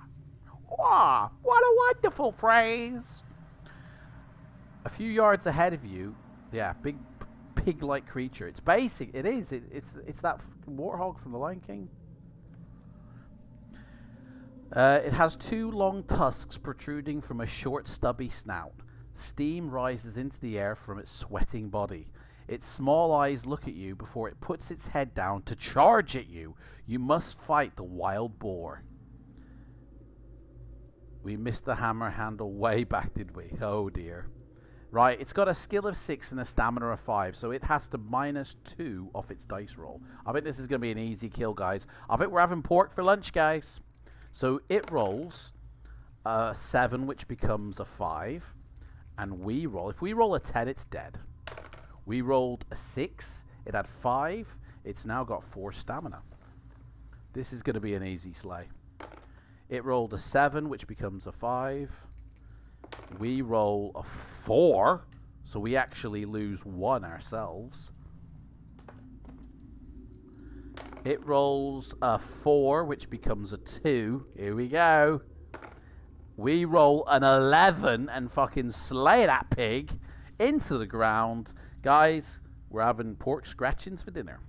Wow, what a wonderful phrase! A few yards ahead of you, yeah, big pig-like creature. It's basic. It is. It's that warthog from The Lion King. It has two long tusks protruding from a short, stubby snout. Steam rises into the air from its sweating body. Its small eyes look at you before it puts its head down to charge at you. You must fight the wild boar. We missed the hammer handle way back, did we? Oh dear. Right, it's got a skill of 6 and a stamina of 5, so it has to -2 off its dice roll. I think this is going to be an easy kill, guys. I think we're having pork for lunch, guys. So it rolls a 7, which becomes a 5. And we roll. If we roll a 10, it's dead. We rolled a 6. It had 5. It's now got 4 stamina. This is going to be an easy slay. It rolled a 7, which becomes a 5. We roll a 4, so we actually lose 1 ourselves. It rolls a 4, which becomes a 2. Here we go. We roll an 11 and fucking slay that pig into the ground. Guys, we're having pork scratchings for dinner.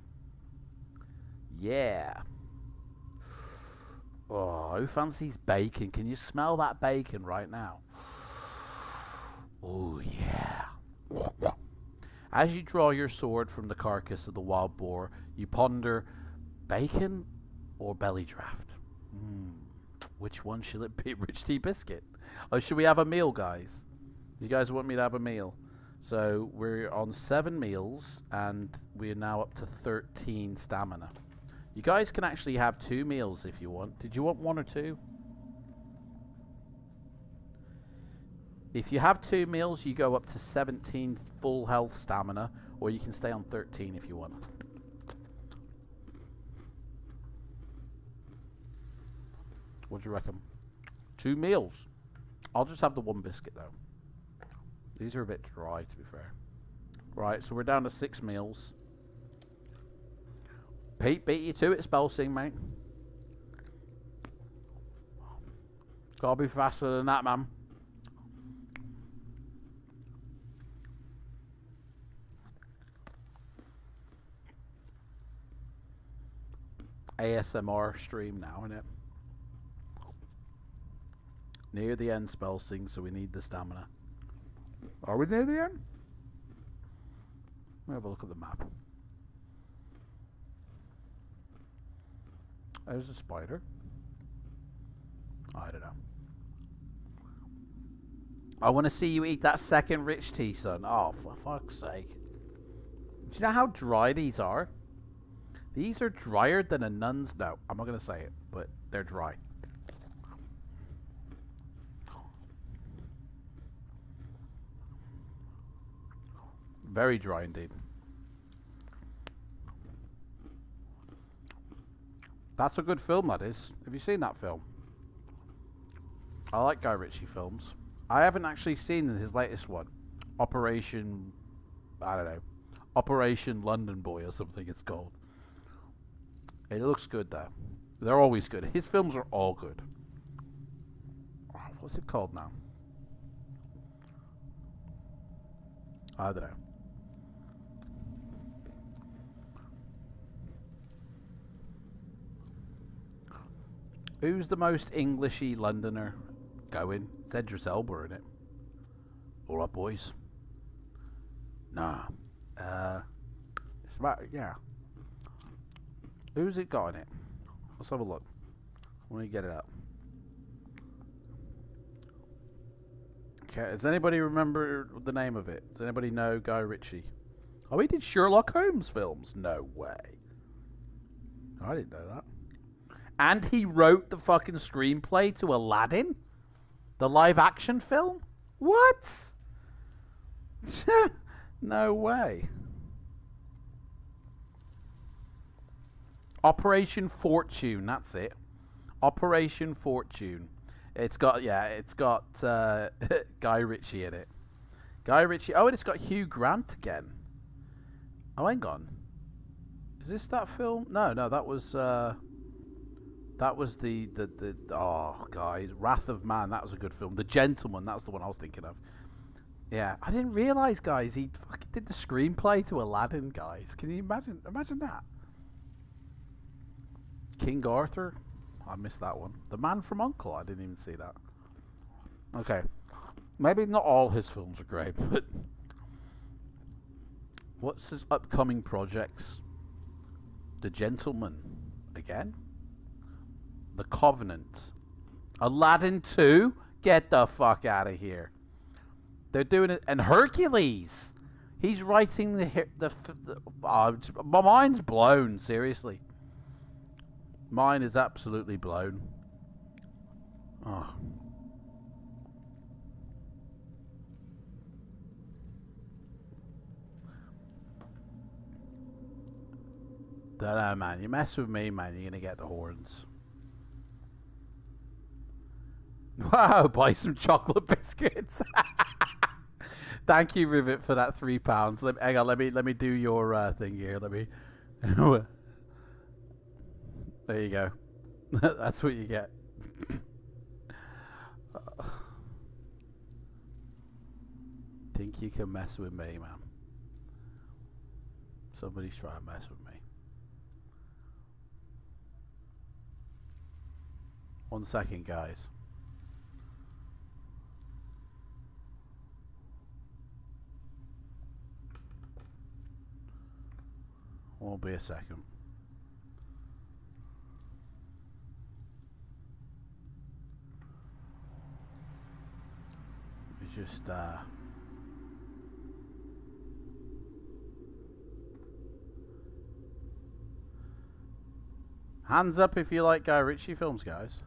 Yeah. Oh, who fancies bacon? Can you smell that bacon right now? Oh, yeah. As you draw your sword from the carcass of the wild boar, you ponder bacon or belly draft. Which one shall it be? Rich tea biscuit. Oh, should we have a meal, guys? You guys want me to have a meal? So we're on 7 meals, and we're now up to 13 stamina. You guys can actually have 2 meals if you want. Did you want 1 or 2? If you have 2 meals, you go up to 17 full health stamina, or you can stay on 13 if you want. What do you reckon? 2 meals. I'll just have the 1 biscuit, though. These are a bit dry, to be fair. Right, so we're down to 6 meals. Pete, beat you to it, spell sing, mate. Gotta be faster than that, man. ASMR stream now, innit? Near the end, spell sing, so we need the stamina. Are we near the end? Let me have a look at the map. There's a spider. I don't know. I want to see you eat that second rich tea, son. Oh, for fuck's sake. Do you know how dry these are? These are drier than a nun's... No, I'm not going to say it, but they're dry. Very dry indeed. That's a good film, that is. Have you seen that film? I like Guy Ritchie films. I haven't actually seen his latest one. Operation... I don't know. Operation London Boy or something it's called. It looks good, though. They're always good. His films are all good. Oh, what's it called now? I don't know. Who's the most Englishy Londoner going? It's Idris Elba, isn't it? All right, boys. Nah. It's about, yeah. Who's it got in it? Let's have a look. Let me get it up. Okay, does anybody remember the name of it? Does anybody know Guy Ritchie? Oh, he did Sherlock Holmes films? No way. I didn't know that. And he wrote the fucking screenplay to Aladdin? The live action film? What? No way. Operation Fortune, that's it. Operation Fortune. It's got Guy Ritchie in it. Guy Ritchie. Oh, and it's got Hugh Grant again. Oh, hang on. Is this that film? No, that was the oh, guys, Wrath of Man. That was a good film. The Gentleman. That's the one I was thinking of. Yeah, I didn't realize, guys, he fucking did the screenplay to Aladdin, guys. Can you imagine that? King Arthur. I missed that one. The Man from U.N.C.L.E. I didn't even see that. Okay. Maybe not all his films are great, but what's his upcoming projects? The Gentleman. Again? The Covenant. Aladdin 2? Get the fuck out of here. They're doing it. And Hercules. He's writing my mind's blown, seriously. Mine is absolutely blown. Oh. Don't know, man. You mess with me, man, you're gonna get the horns. Wow, buy some chocolate biscuits. Thank you, Rivet, for that £3. Hang on, let me do your thing here. Let me. There you go. That's what you get. Think you can mess with me, man? Somebody's trying to mess with me. 1 second, guys. Won't be a second. It's just hands up if you like Guy Ritchie films, guys.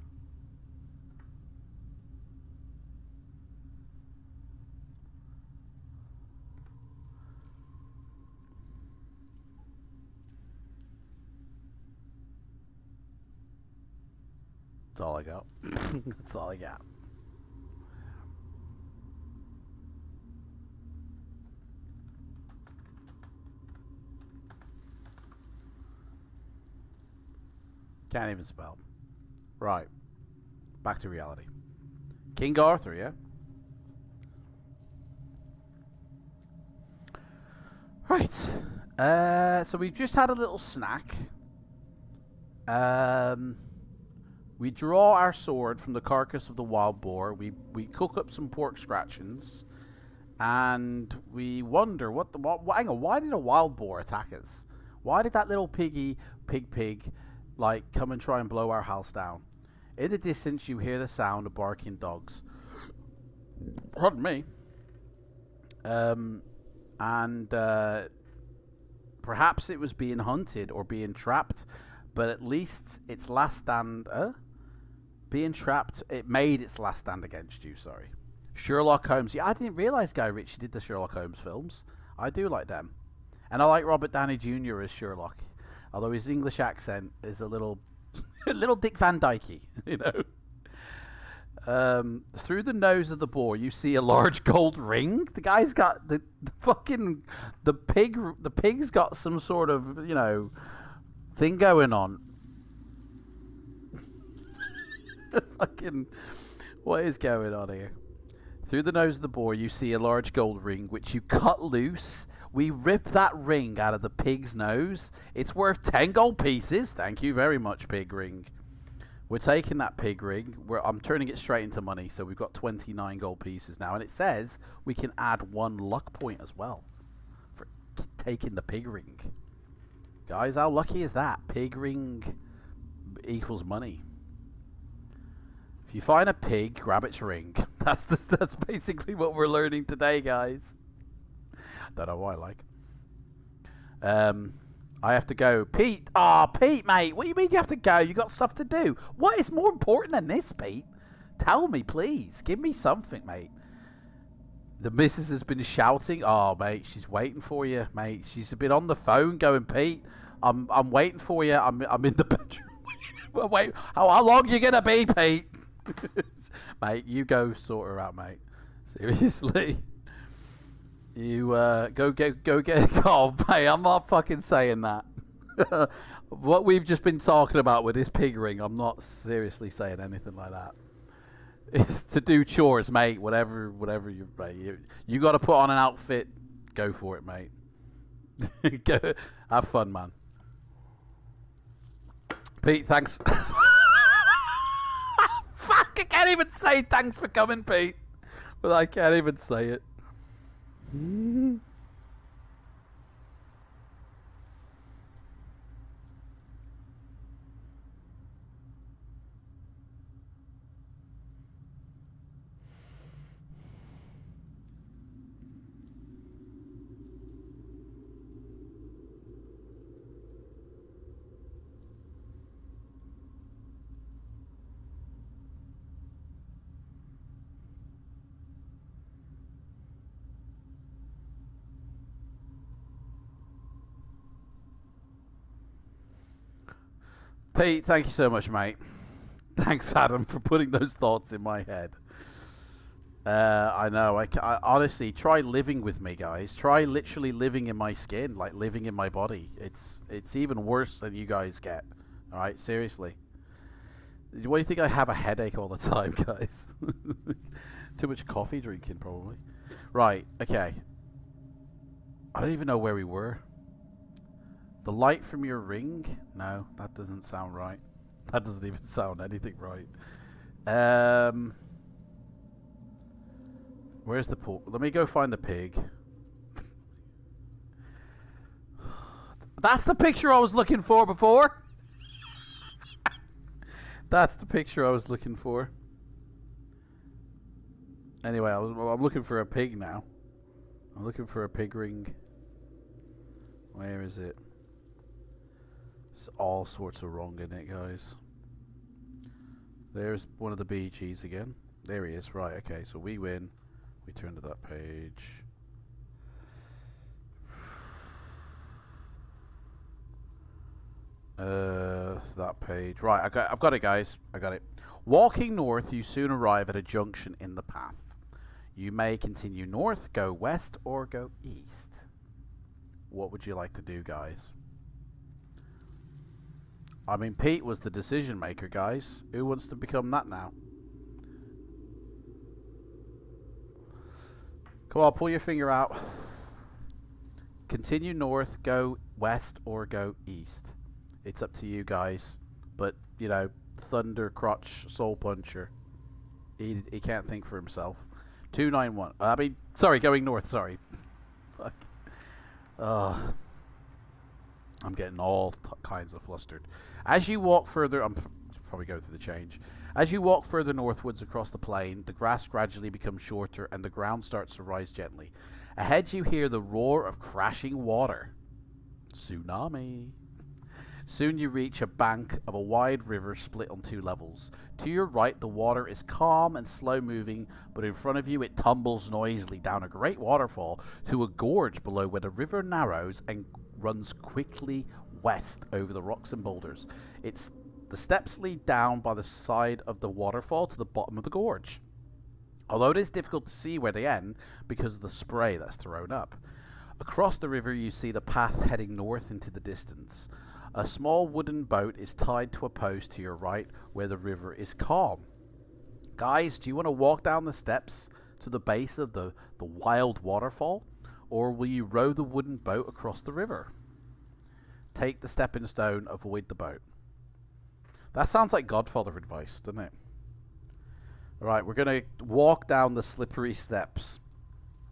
That's all I got. That's all I got. Can't even spell. Right. Back to reality. King Arthur, yeah? Right. So we've just had a little snack. We draw our sword from the carcass of the wild boar. We cook up some pork scratchings, and we wonder what hang on, why did a wild boar attack us? Why did that little pig like come and try and blow our house down? In the distance, you hear the sound of barking dogs. Pardon me. Perhaps it was being hunted or being trapped, but at least its last stand. Being trapped, it made its last stand against you, sorry. Sherlock Holmes. Yeah, I didn't realise Guy Ritchie did the Sherlock Holmes films. I do like them. And I like Robert Downey Jr. as Sherlock. Although his English accent is a little Dick Van Dyke, you know. Through the nose of the boar, you see a large gold ring. The guy's got the pig's got some sort of, you know, thing going on. Fucking, what is going on here? Through the nose of the boar, you see a large gold ring, which you cut loose. We rip that ring out of the pig's nose. It's worth 10 gold pieces. Thank you very much, pig ring. We're taking that pig ring. I'm turning it straight into money, so we've got 29 gold pieces now. And it says we can add 1 luck point as well for taking the pig ring. Guys, how lucky is that? Pig ring equals money. If you find a pig, grab its ring. That's basically what we're learning today, guys. Don't know why, like. I have to go. Pete! Pete, mate! What do you mean you have to go? You got stuff to do. What is more important than this, Pete? Tell me, please. Give me something, mate. The missus has been shouting. Oh, mate, she's waiting for you, mate. She's been on the phone going, Pete, I'm waiting for you. I'm in the bedroom. Wait, how long you gonna be, Pete? Mate, you go sort her out, mate. Seriously. You go get. Oh, mate, I'm not fucking saying that. What we've just been talking about with this pig ring, I'm not seriously saying anything like that. It's to do chores, mate. Whatever you, mate. You got to put on an outfit. Go for it, mate. Go, have fun, man. Pete, thanks. Fuck! I can't even say thanks for coming, Pete. But I can't even say it. Pete, thank you so much, mate. Thanks, Adam, for putting those thoughts in my head. I know. I honestly, try living with me, guys. Try literally living in my skin, like living in my body. It's even worse than you guys get. All right, seriously. What do you think? I have a headache all the time, guys? Too much coffee drinking, probably. Right. Okay. I don't even know where we were. The light from your ring? No, that doesn't sound right. That doesn't even sound anything right. Where's the pool? Let me go find the pig. That's the picture I was looking for before. That's the picture I was looking for. Anyway, I'm looking for a pig now. I'm looking for a pig ring. Where is it? It's all sorts of wrong in it, guys. There's one of the BGs again. There he is. Right, okay, so we win. We turn to that page. That page. Right, I've got it, guys. I got it. Walking north, you soon arrive at a junction in the path. You may continue north, go west, or go east. What would you like to do, guys? I mean, Pete was the decision maker, guys. Who wants to become that now? Come on, pull your finger out. Continue north, go west, or go east. It's up to you, guys. But, you know, Thunder Crotch Soul Puncher. He can't think for himself. 291. I mean, sorry, going north, sorry. Fuck. I'm getting all kinds of flustered. As you walk further, I'm probably going through the change. As you walk further northwards across the plain, the grass gradually becomes shorter and the ground starts to rise gently. Ahead you hear the roar of crashing water. Tsunami. Soon you reach a bank of a wide river split on two levels. To your right, the water is calm and slow moving, but in front of you it tumbles noisily down a great waterfall to a gorge below where the river narrows and runs quickly west over the rocks and boulders. The steps lead down by the side of the waterfall to the bottom of the gorge, although it is difficult to see where they end because of the spray that's thrown up. Across the river you see the path heading north into the distance. A small wooden boat is tied to a post to your right where the river is calm. Guys, do you want to walk down the steps to the base of the wild waterfall, or will you row the wooden boat across the river? Take the stepping stone, avoid the boat. That sounds like Godfather advice, doesn't it? Alright, we're going to walk down the slippery steps.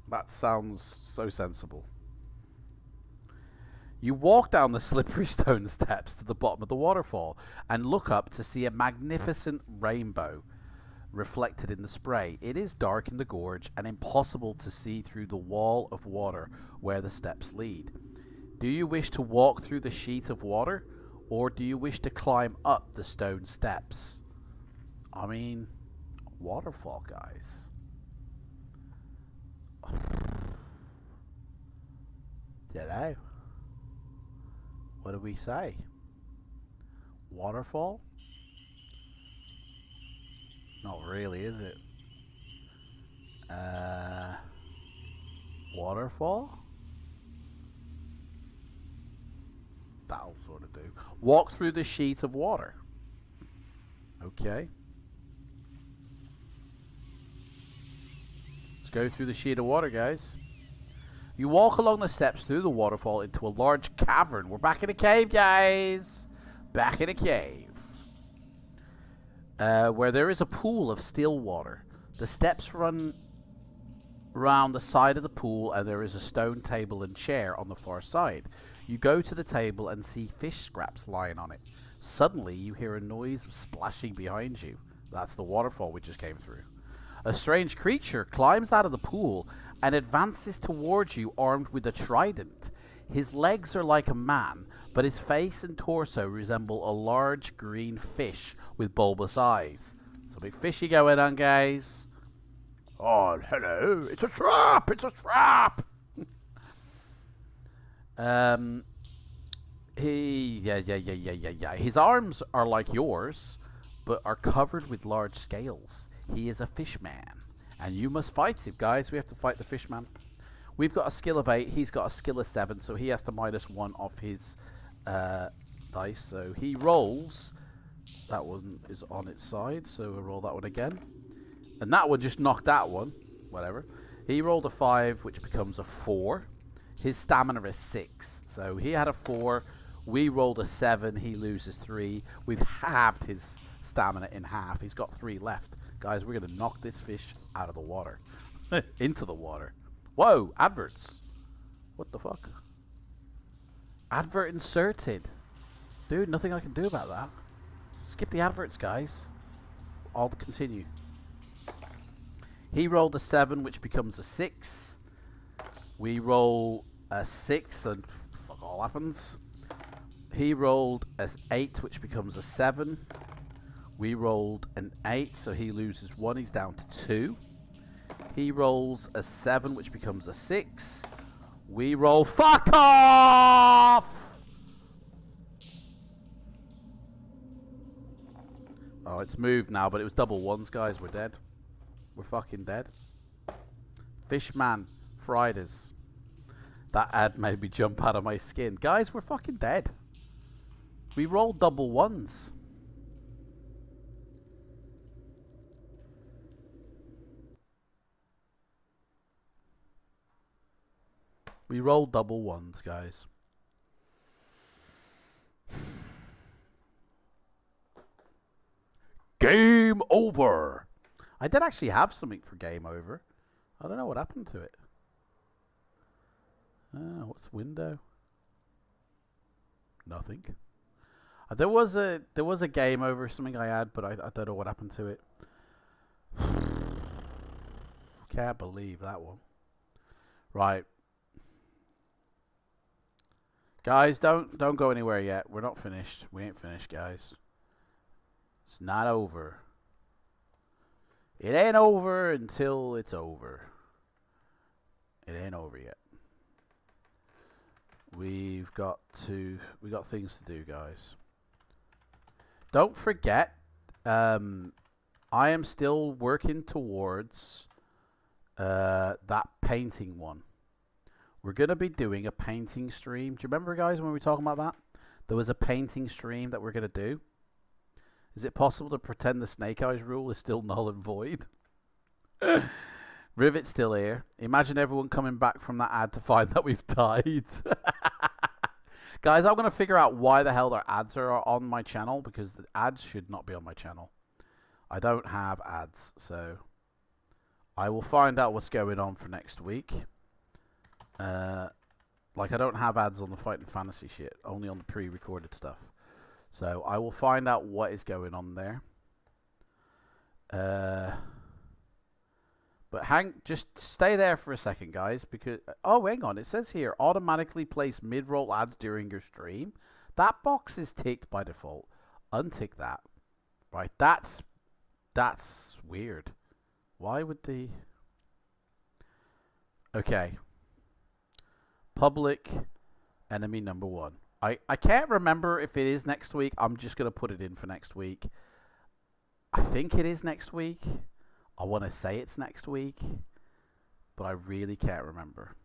That sounds so sensible. You walk down the slippery stone steps to the bottom of the waterfall and look up to see a magnificent rainbow reflected in the spray. It is dark in the gorge and impossible to see through the wall of water where the steps lead. Do you wish to walk through the sheet of water, or do you wish to climb up the stone steps? I mean, waterfall, guys. Dunno. What do we say? Waterfall? Not really, is it? Waterfall? That'll sort of do. Walk through the sheet of water. Okay. Let's go through the sheet of water, guys. You walk along the steps through the waterfall into a large cavern. We're back in a cave, guys. Back in a cave. Where there is a pool of still water. The steps run round the side of the pool, and there is a stone table and chair on the far side. You go to the table and see fish scraps lying on it. Suddenly, you hear a noise of splashing behind you. That's the waterfall we just came through. A strange creature climbs out of the pool and advances towards you armed with a trident. His legs are like a man, but his face and torso resemble a large green fish with bulbous eyes. It's a big fishy going on, guys. Oh, hello. It's a trap. It's a trap. His arms are like yours, but are covered with large scales. He is a fish man, and you must fight him, guys. We have to fight the fish man. We've got a skill of 8. He's got a skill of 7, so he has to -1 off his dice. So he rolls. That one is on its side, so we'll roll that one again. And that one just knocked that one. Whatever. He rolled a 5, which becomes a 4. His stamina is 6. So he had a 4. We rolled a 7. He loses 3. We've halved his stamina in half. He's got 3 left. Guys, we're going to knock this fish out of the water. Into the water. Whoa, adverts. What the fuck? Advert inserted. Dude, nothing I can do about that. Skip the adverts, guys. I'll continue. He rolled a 7, which becomes a 6. We roll a 6, and fuck all happens. He rolled an 8, which becomes a 7. We rolled an 8, so he loses 1. He's down to 2. He rolls a 7, which becomes a 6. We roll fuck off! Oh, it's moved now, but it was double 1s, guys. We're dead. We're fucking dead. Fishman Fridays. That ad made me jump out of my skin. Guys, we're fucking dead. We rolled double 1s. We rolled double 1s, guys. Game over. I did actually have something for game over. I don't know what happened to it. What's window? Nothing. There was a game over something I had, but I don't know what happened to it. Can't believe that one. Right. Guys, don't go anywhere yet. We're not finished. We ain't finished, guys. It's not over. It ain't over until it's over. It ain't over yet. We got things to do, guys. Don't forget, I am still working towards that painting one. We're going to be doing a painting stream. Do you remember, guys, when we were talking about that? There was a painting stream that we're going to do. Is it possible to pretend the Snake Eyes rule is still null and void? Rivet's still here. Imagine everyone coming back from that ad to find that we've died. Guys, I'm going to figure out why the hell their ads are on my channel, because the ads should not be on my channel. I don't have ads, so I will find out what's going on for next week. Like, I don't have ads on the Fighting Fantasy shit, only on the pre-recorded stuff. So I will find out what is going on there. But But just stay there for a second, guys, because oh, hang on, it says here automatically place mid-roll ads during your stream. That box is ticked by default. Untick that. Right, that's weird. Why would the okay. Public enemy number 1. I can't remember if it is next week. I'm just gonna put it in for next week. I think it is next week. I want to say it's next week, but I really can't remember.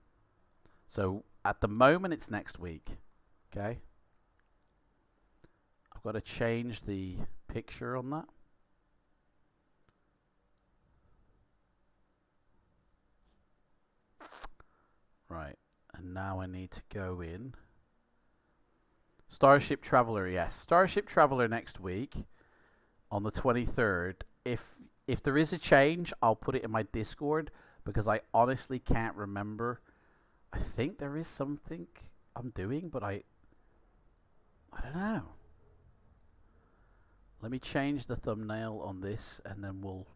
So at the moment, it's next week. Okay. I've got to change the picture on that. Right. And now I need to go in. Starship Traveler, yes. Starship Traveler next week on the 23rd. If there is a change, I'll put it in my Discord because I honestly can't remember. I think there is something I'm doing, but I don't know. Let me change the thumbnail on this and then we'll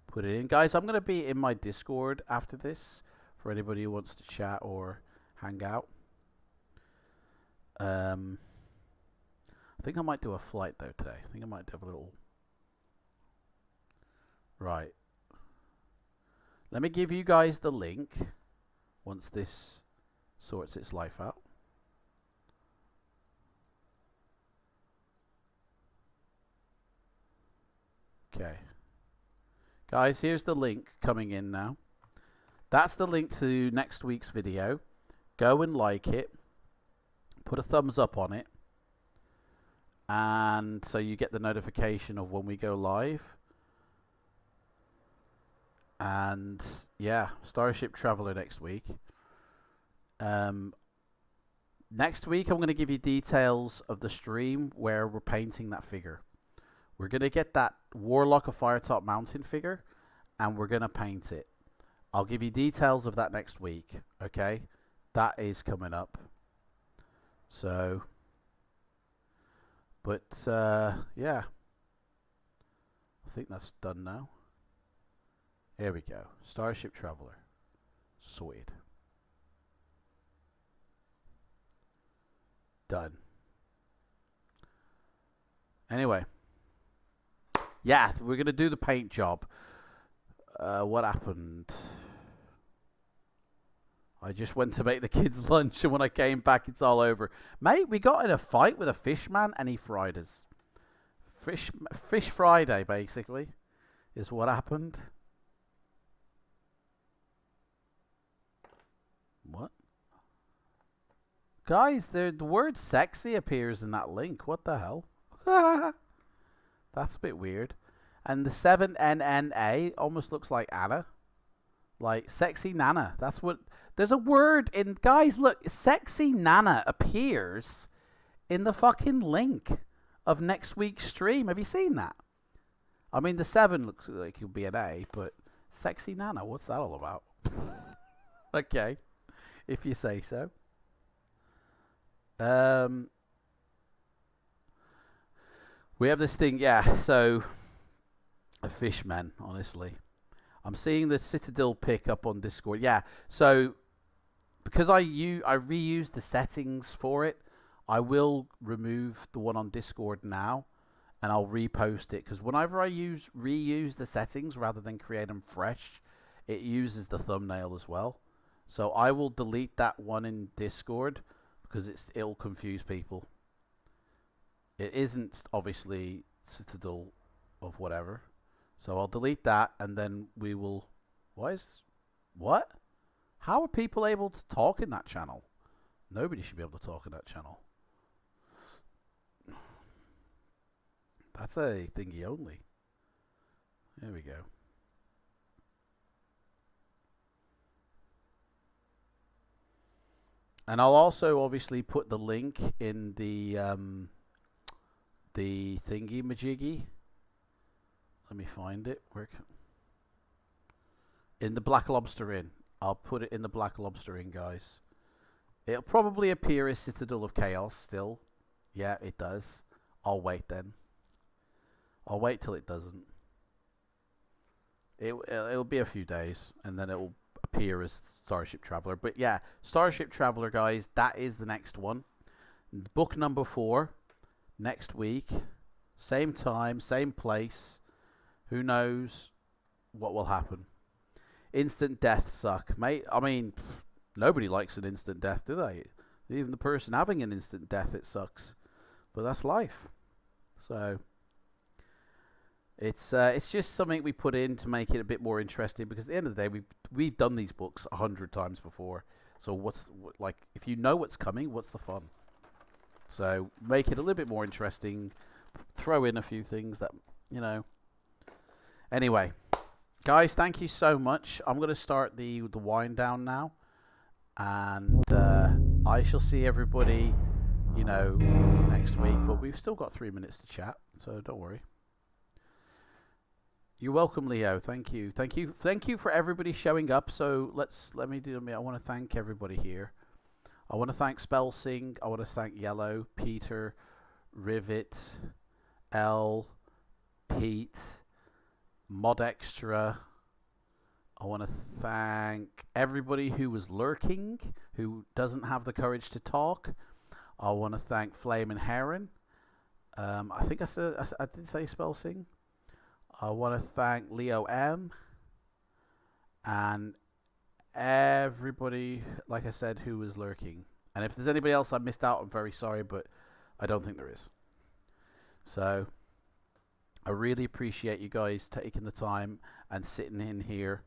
put it in. Guys, I'm going to be in my Discord after this for anybody who wants to chat or hang out. I think I might do a flight though today. I think I might have a little... Right. Let me give you guys the link once this sorts its life out. Okay. Guys, here's the link coming in now. That's the link to next week's video. Go and like it. Put a thumbs up on it. And so you get the notification of when we go live. And yeah, Starship Traveler next week. Next week I'm going to give you details of the stream where we're painting that figure. We're going to get that Warlock of Firetop Mountain figure and we're going to paint it. I'll give you details of that next week, okay? That is coming up. So, but yeah. I think that's done now. Here we go. Starship Traveler. Sorted. Done. Anyway. Yeah, we're going to do the paint job. What happened? I just went to make the kids lunch and when I came back it's all over. Mate, we got in a fight with a fish man and he fried us. Fish Friday, basically, is what happened. What? Guys, the word sexy appears in that link. What the hell? That's a bit weird. And the 7NNA almost looks like Anna. Like sexy Nana. That's what... There's a word in... Guys, look. Sexy Nana appears in the fucking link of next week's stream. Have you seen that? I mean, the 7 looks like it could be an A, but sexy Nana, what's that all about? Okay. If you say so. We have this thing, yeah, so a fishman, honestly. I'm seeing the Citadel pick up on Discord. Yeah, so because I reused the settings for it, I will remove the one on Discord now and I'll repost it because whenever I reuse the settings rather than create them fresh, it uses the thumbnail as well. So I will delete that one in Discord because it'll confuse people. It isn't obviously Citadel of whatever. So I'll delete that and then we will... What? How are people able to talk in that channel? Nobody should be able to talk in that channel. That's a thingy only. There we go. And I'll also obviously put the link in the thingy majiggy. Let me find it. In the Black Lobster Inn. I'll put it in the Black Lobster Inn, guys. It'll probably appear as Citadel of Chaos still. Yeah, it does. I'll wait then. I'll wait till it doesn't. It'll be a few days, and then it'll appear as Starship Traveler. But yeah, Starship Traveler, guys, that is the next one. Book number 4, next week, same time, same place. Who knows what will happen? Instant death suck, mate. I mean, nobody likes an instant death, do they? Even the person having an instant death, it sucks. But that's life. So it's just something we put in to make it a bit more interesting, because at the end of the day, we've done these books 100 times before. So like, if you know what's coming, what's the fun? So make it a little bit more interesting. Throw in a few things that, you know. Anyway, guys, thank you so much. I'm going to start the wind down now, and I shall see everybody, you know, next week. But we've still got 3 minutes to chat, so don't worry. You're welcome, Leo. Thank you for everybody showing up. So let me do. I want to thank everybody here. I want to thank Spellsing. I want to thank Yellow, Peter, Rivet, L, Pete, Mod Extra. I want to thank everybody who was lurking, who doesn't have the courage to talk. I want to thank Flame and Heron. I think I did say Spellsing. I want to thank Leo M. And everybody, like I said, who was lurking. And if there's anybody else I missed out, I'm very sorry, but I don't think there is. So I really appreciate you guys taking the time and sitting in here.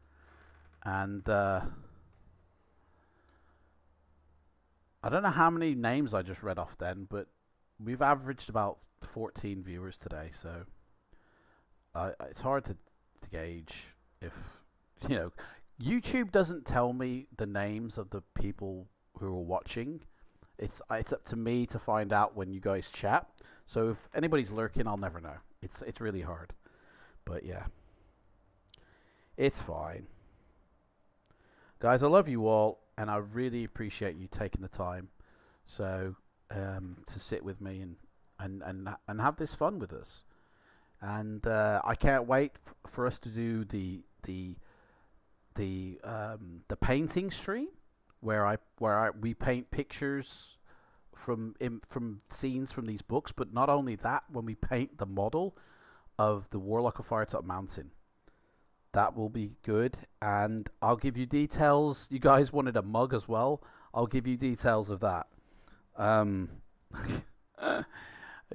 And I don't know how many names I just read off then, but we've averaged about 14 viewers today. So it's hard to gauge if, you know, YouTube doesn't tell me the names of the people who are watching. It's up to me to find out when you guys chat. So if anybody's lurking, I'll never know. It's really hard. But yeah, it's fine. Guys, I love you all, and I really appreciate you taking the time so to sit with me and have this fun with us. And I can't wait for us to do the painting stream where we paint pictures from scenes from these books. But not only that, when we paint the model of the Warlock of Firetop Mountain, that will be good. And I'll give you details. You guys wanted a mug as well. I'll give you details of that.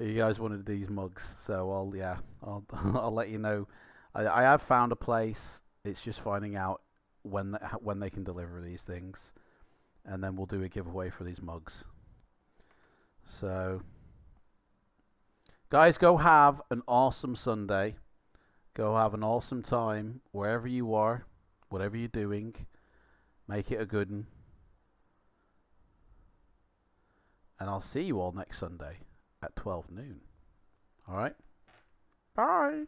You guys wanted these mugs, so I'll let you know. I have found a place. It's just finding out when they can deliver these things, and then we'll do a giveaway for these mugs. So, guys, go have an awesome Sunday. Go have an awesome time wherever you are, whatever you're doing. Make it a good one. And I'll see you all next Sunday at 12 noon. All right? Bye.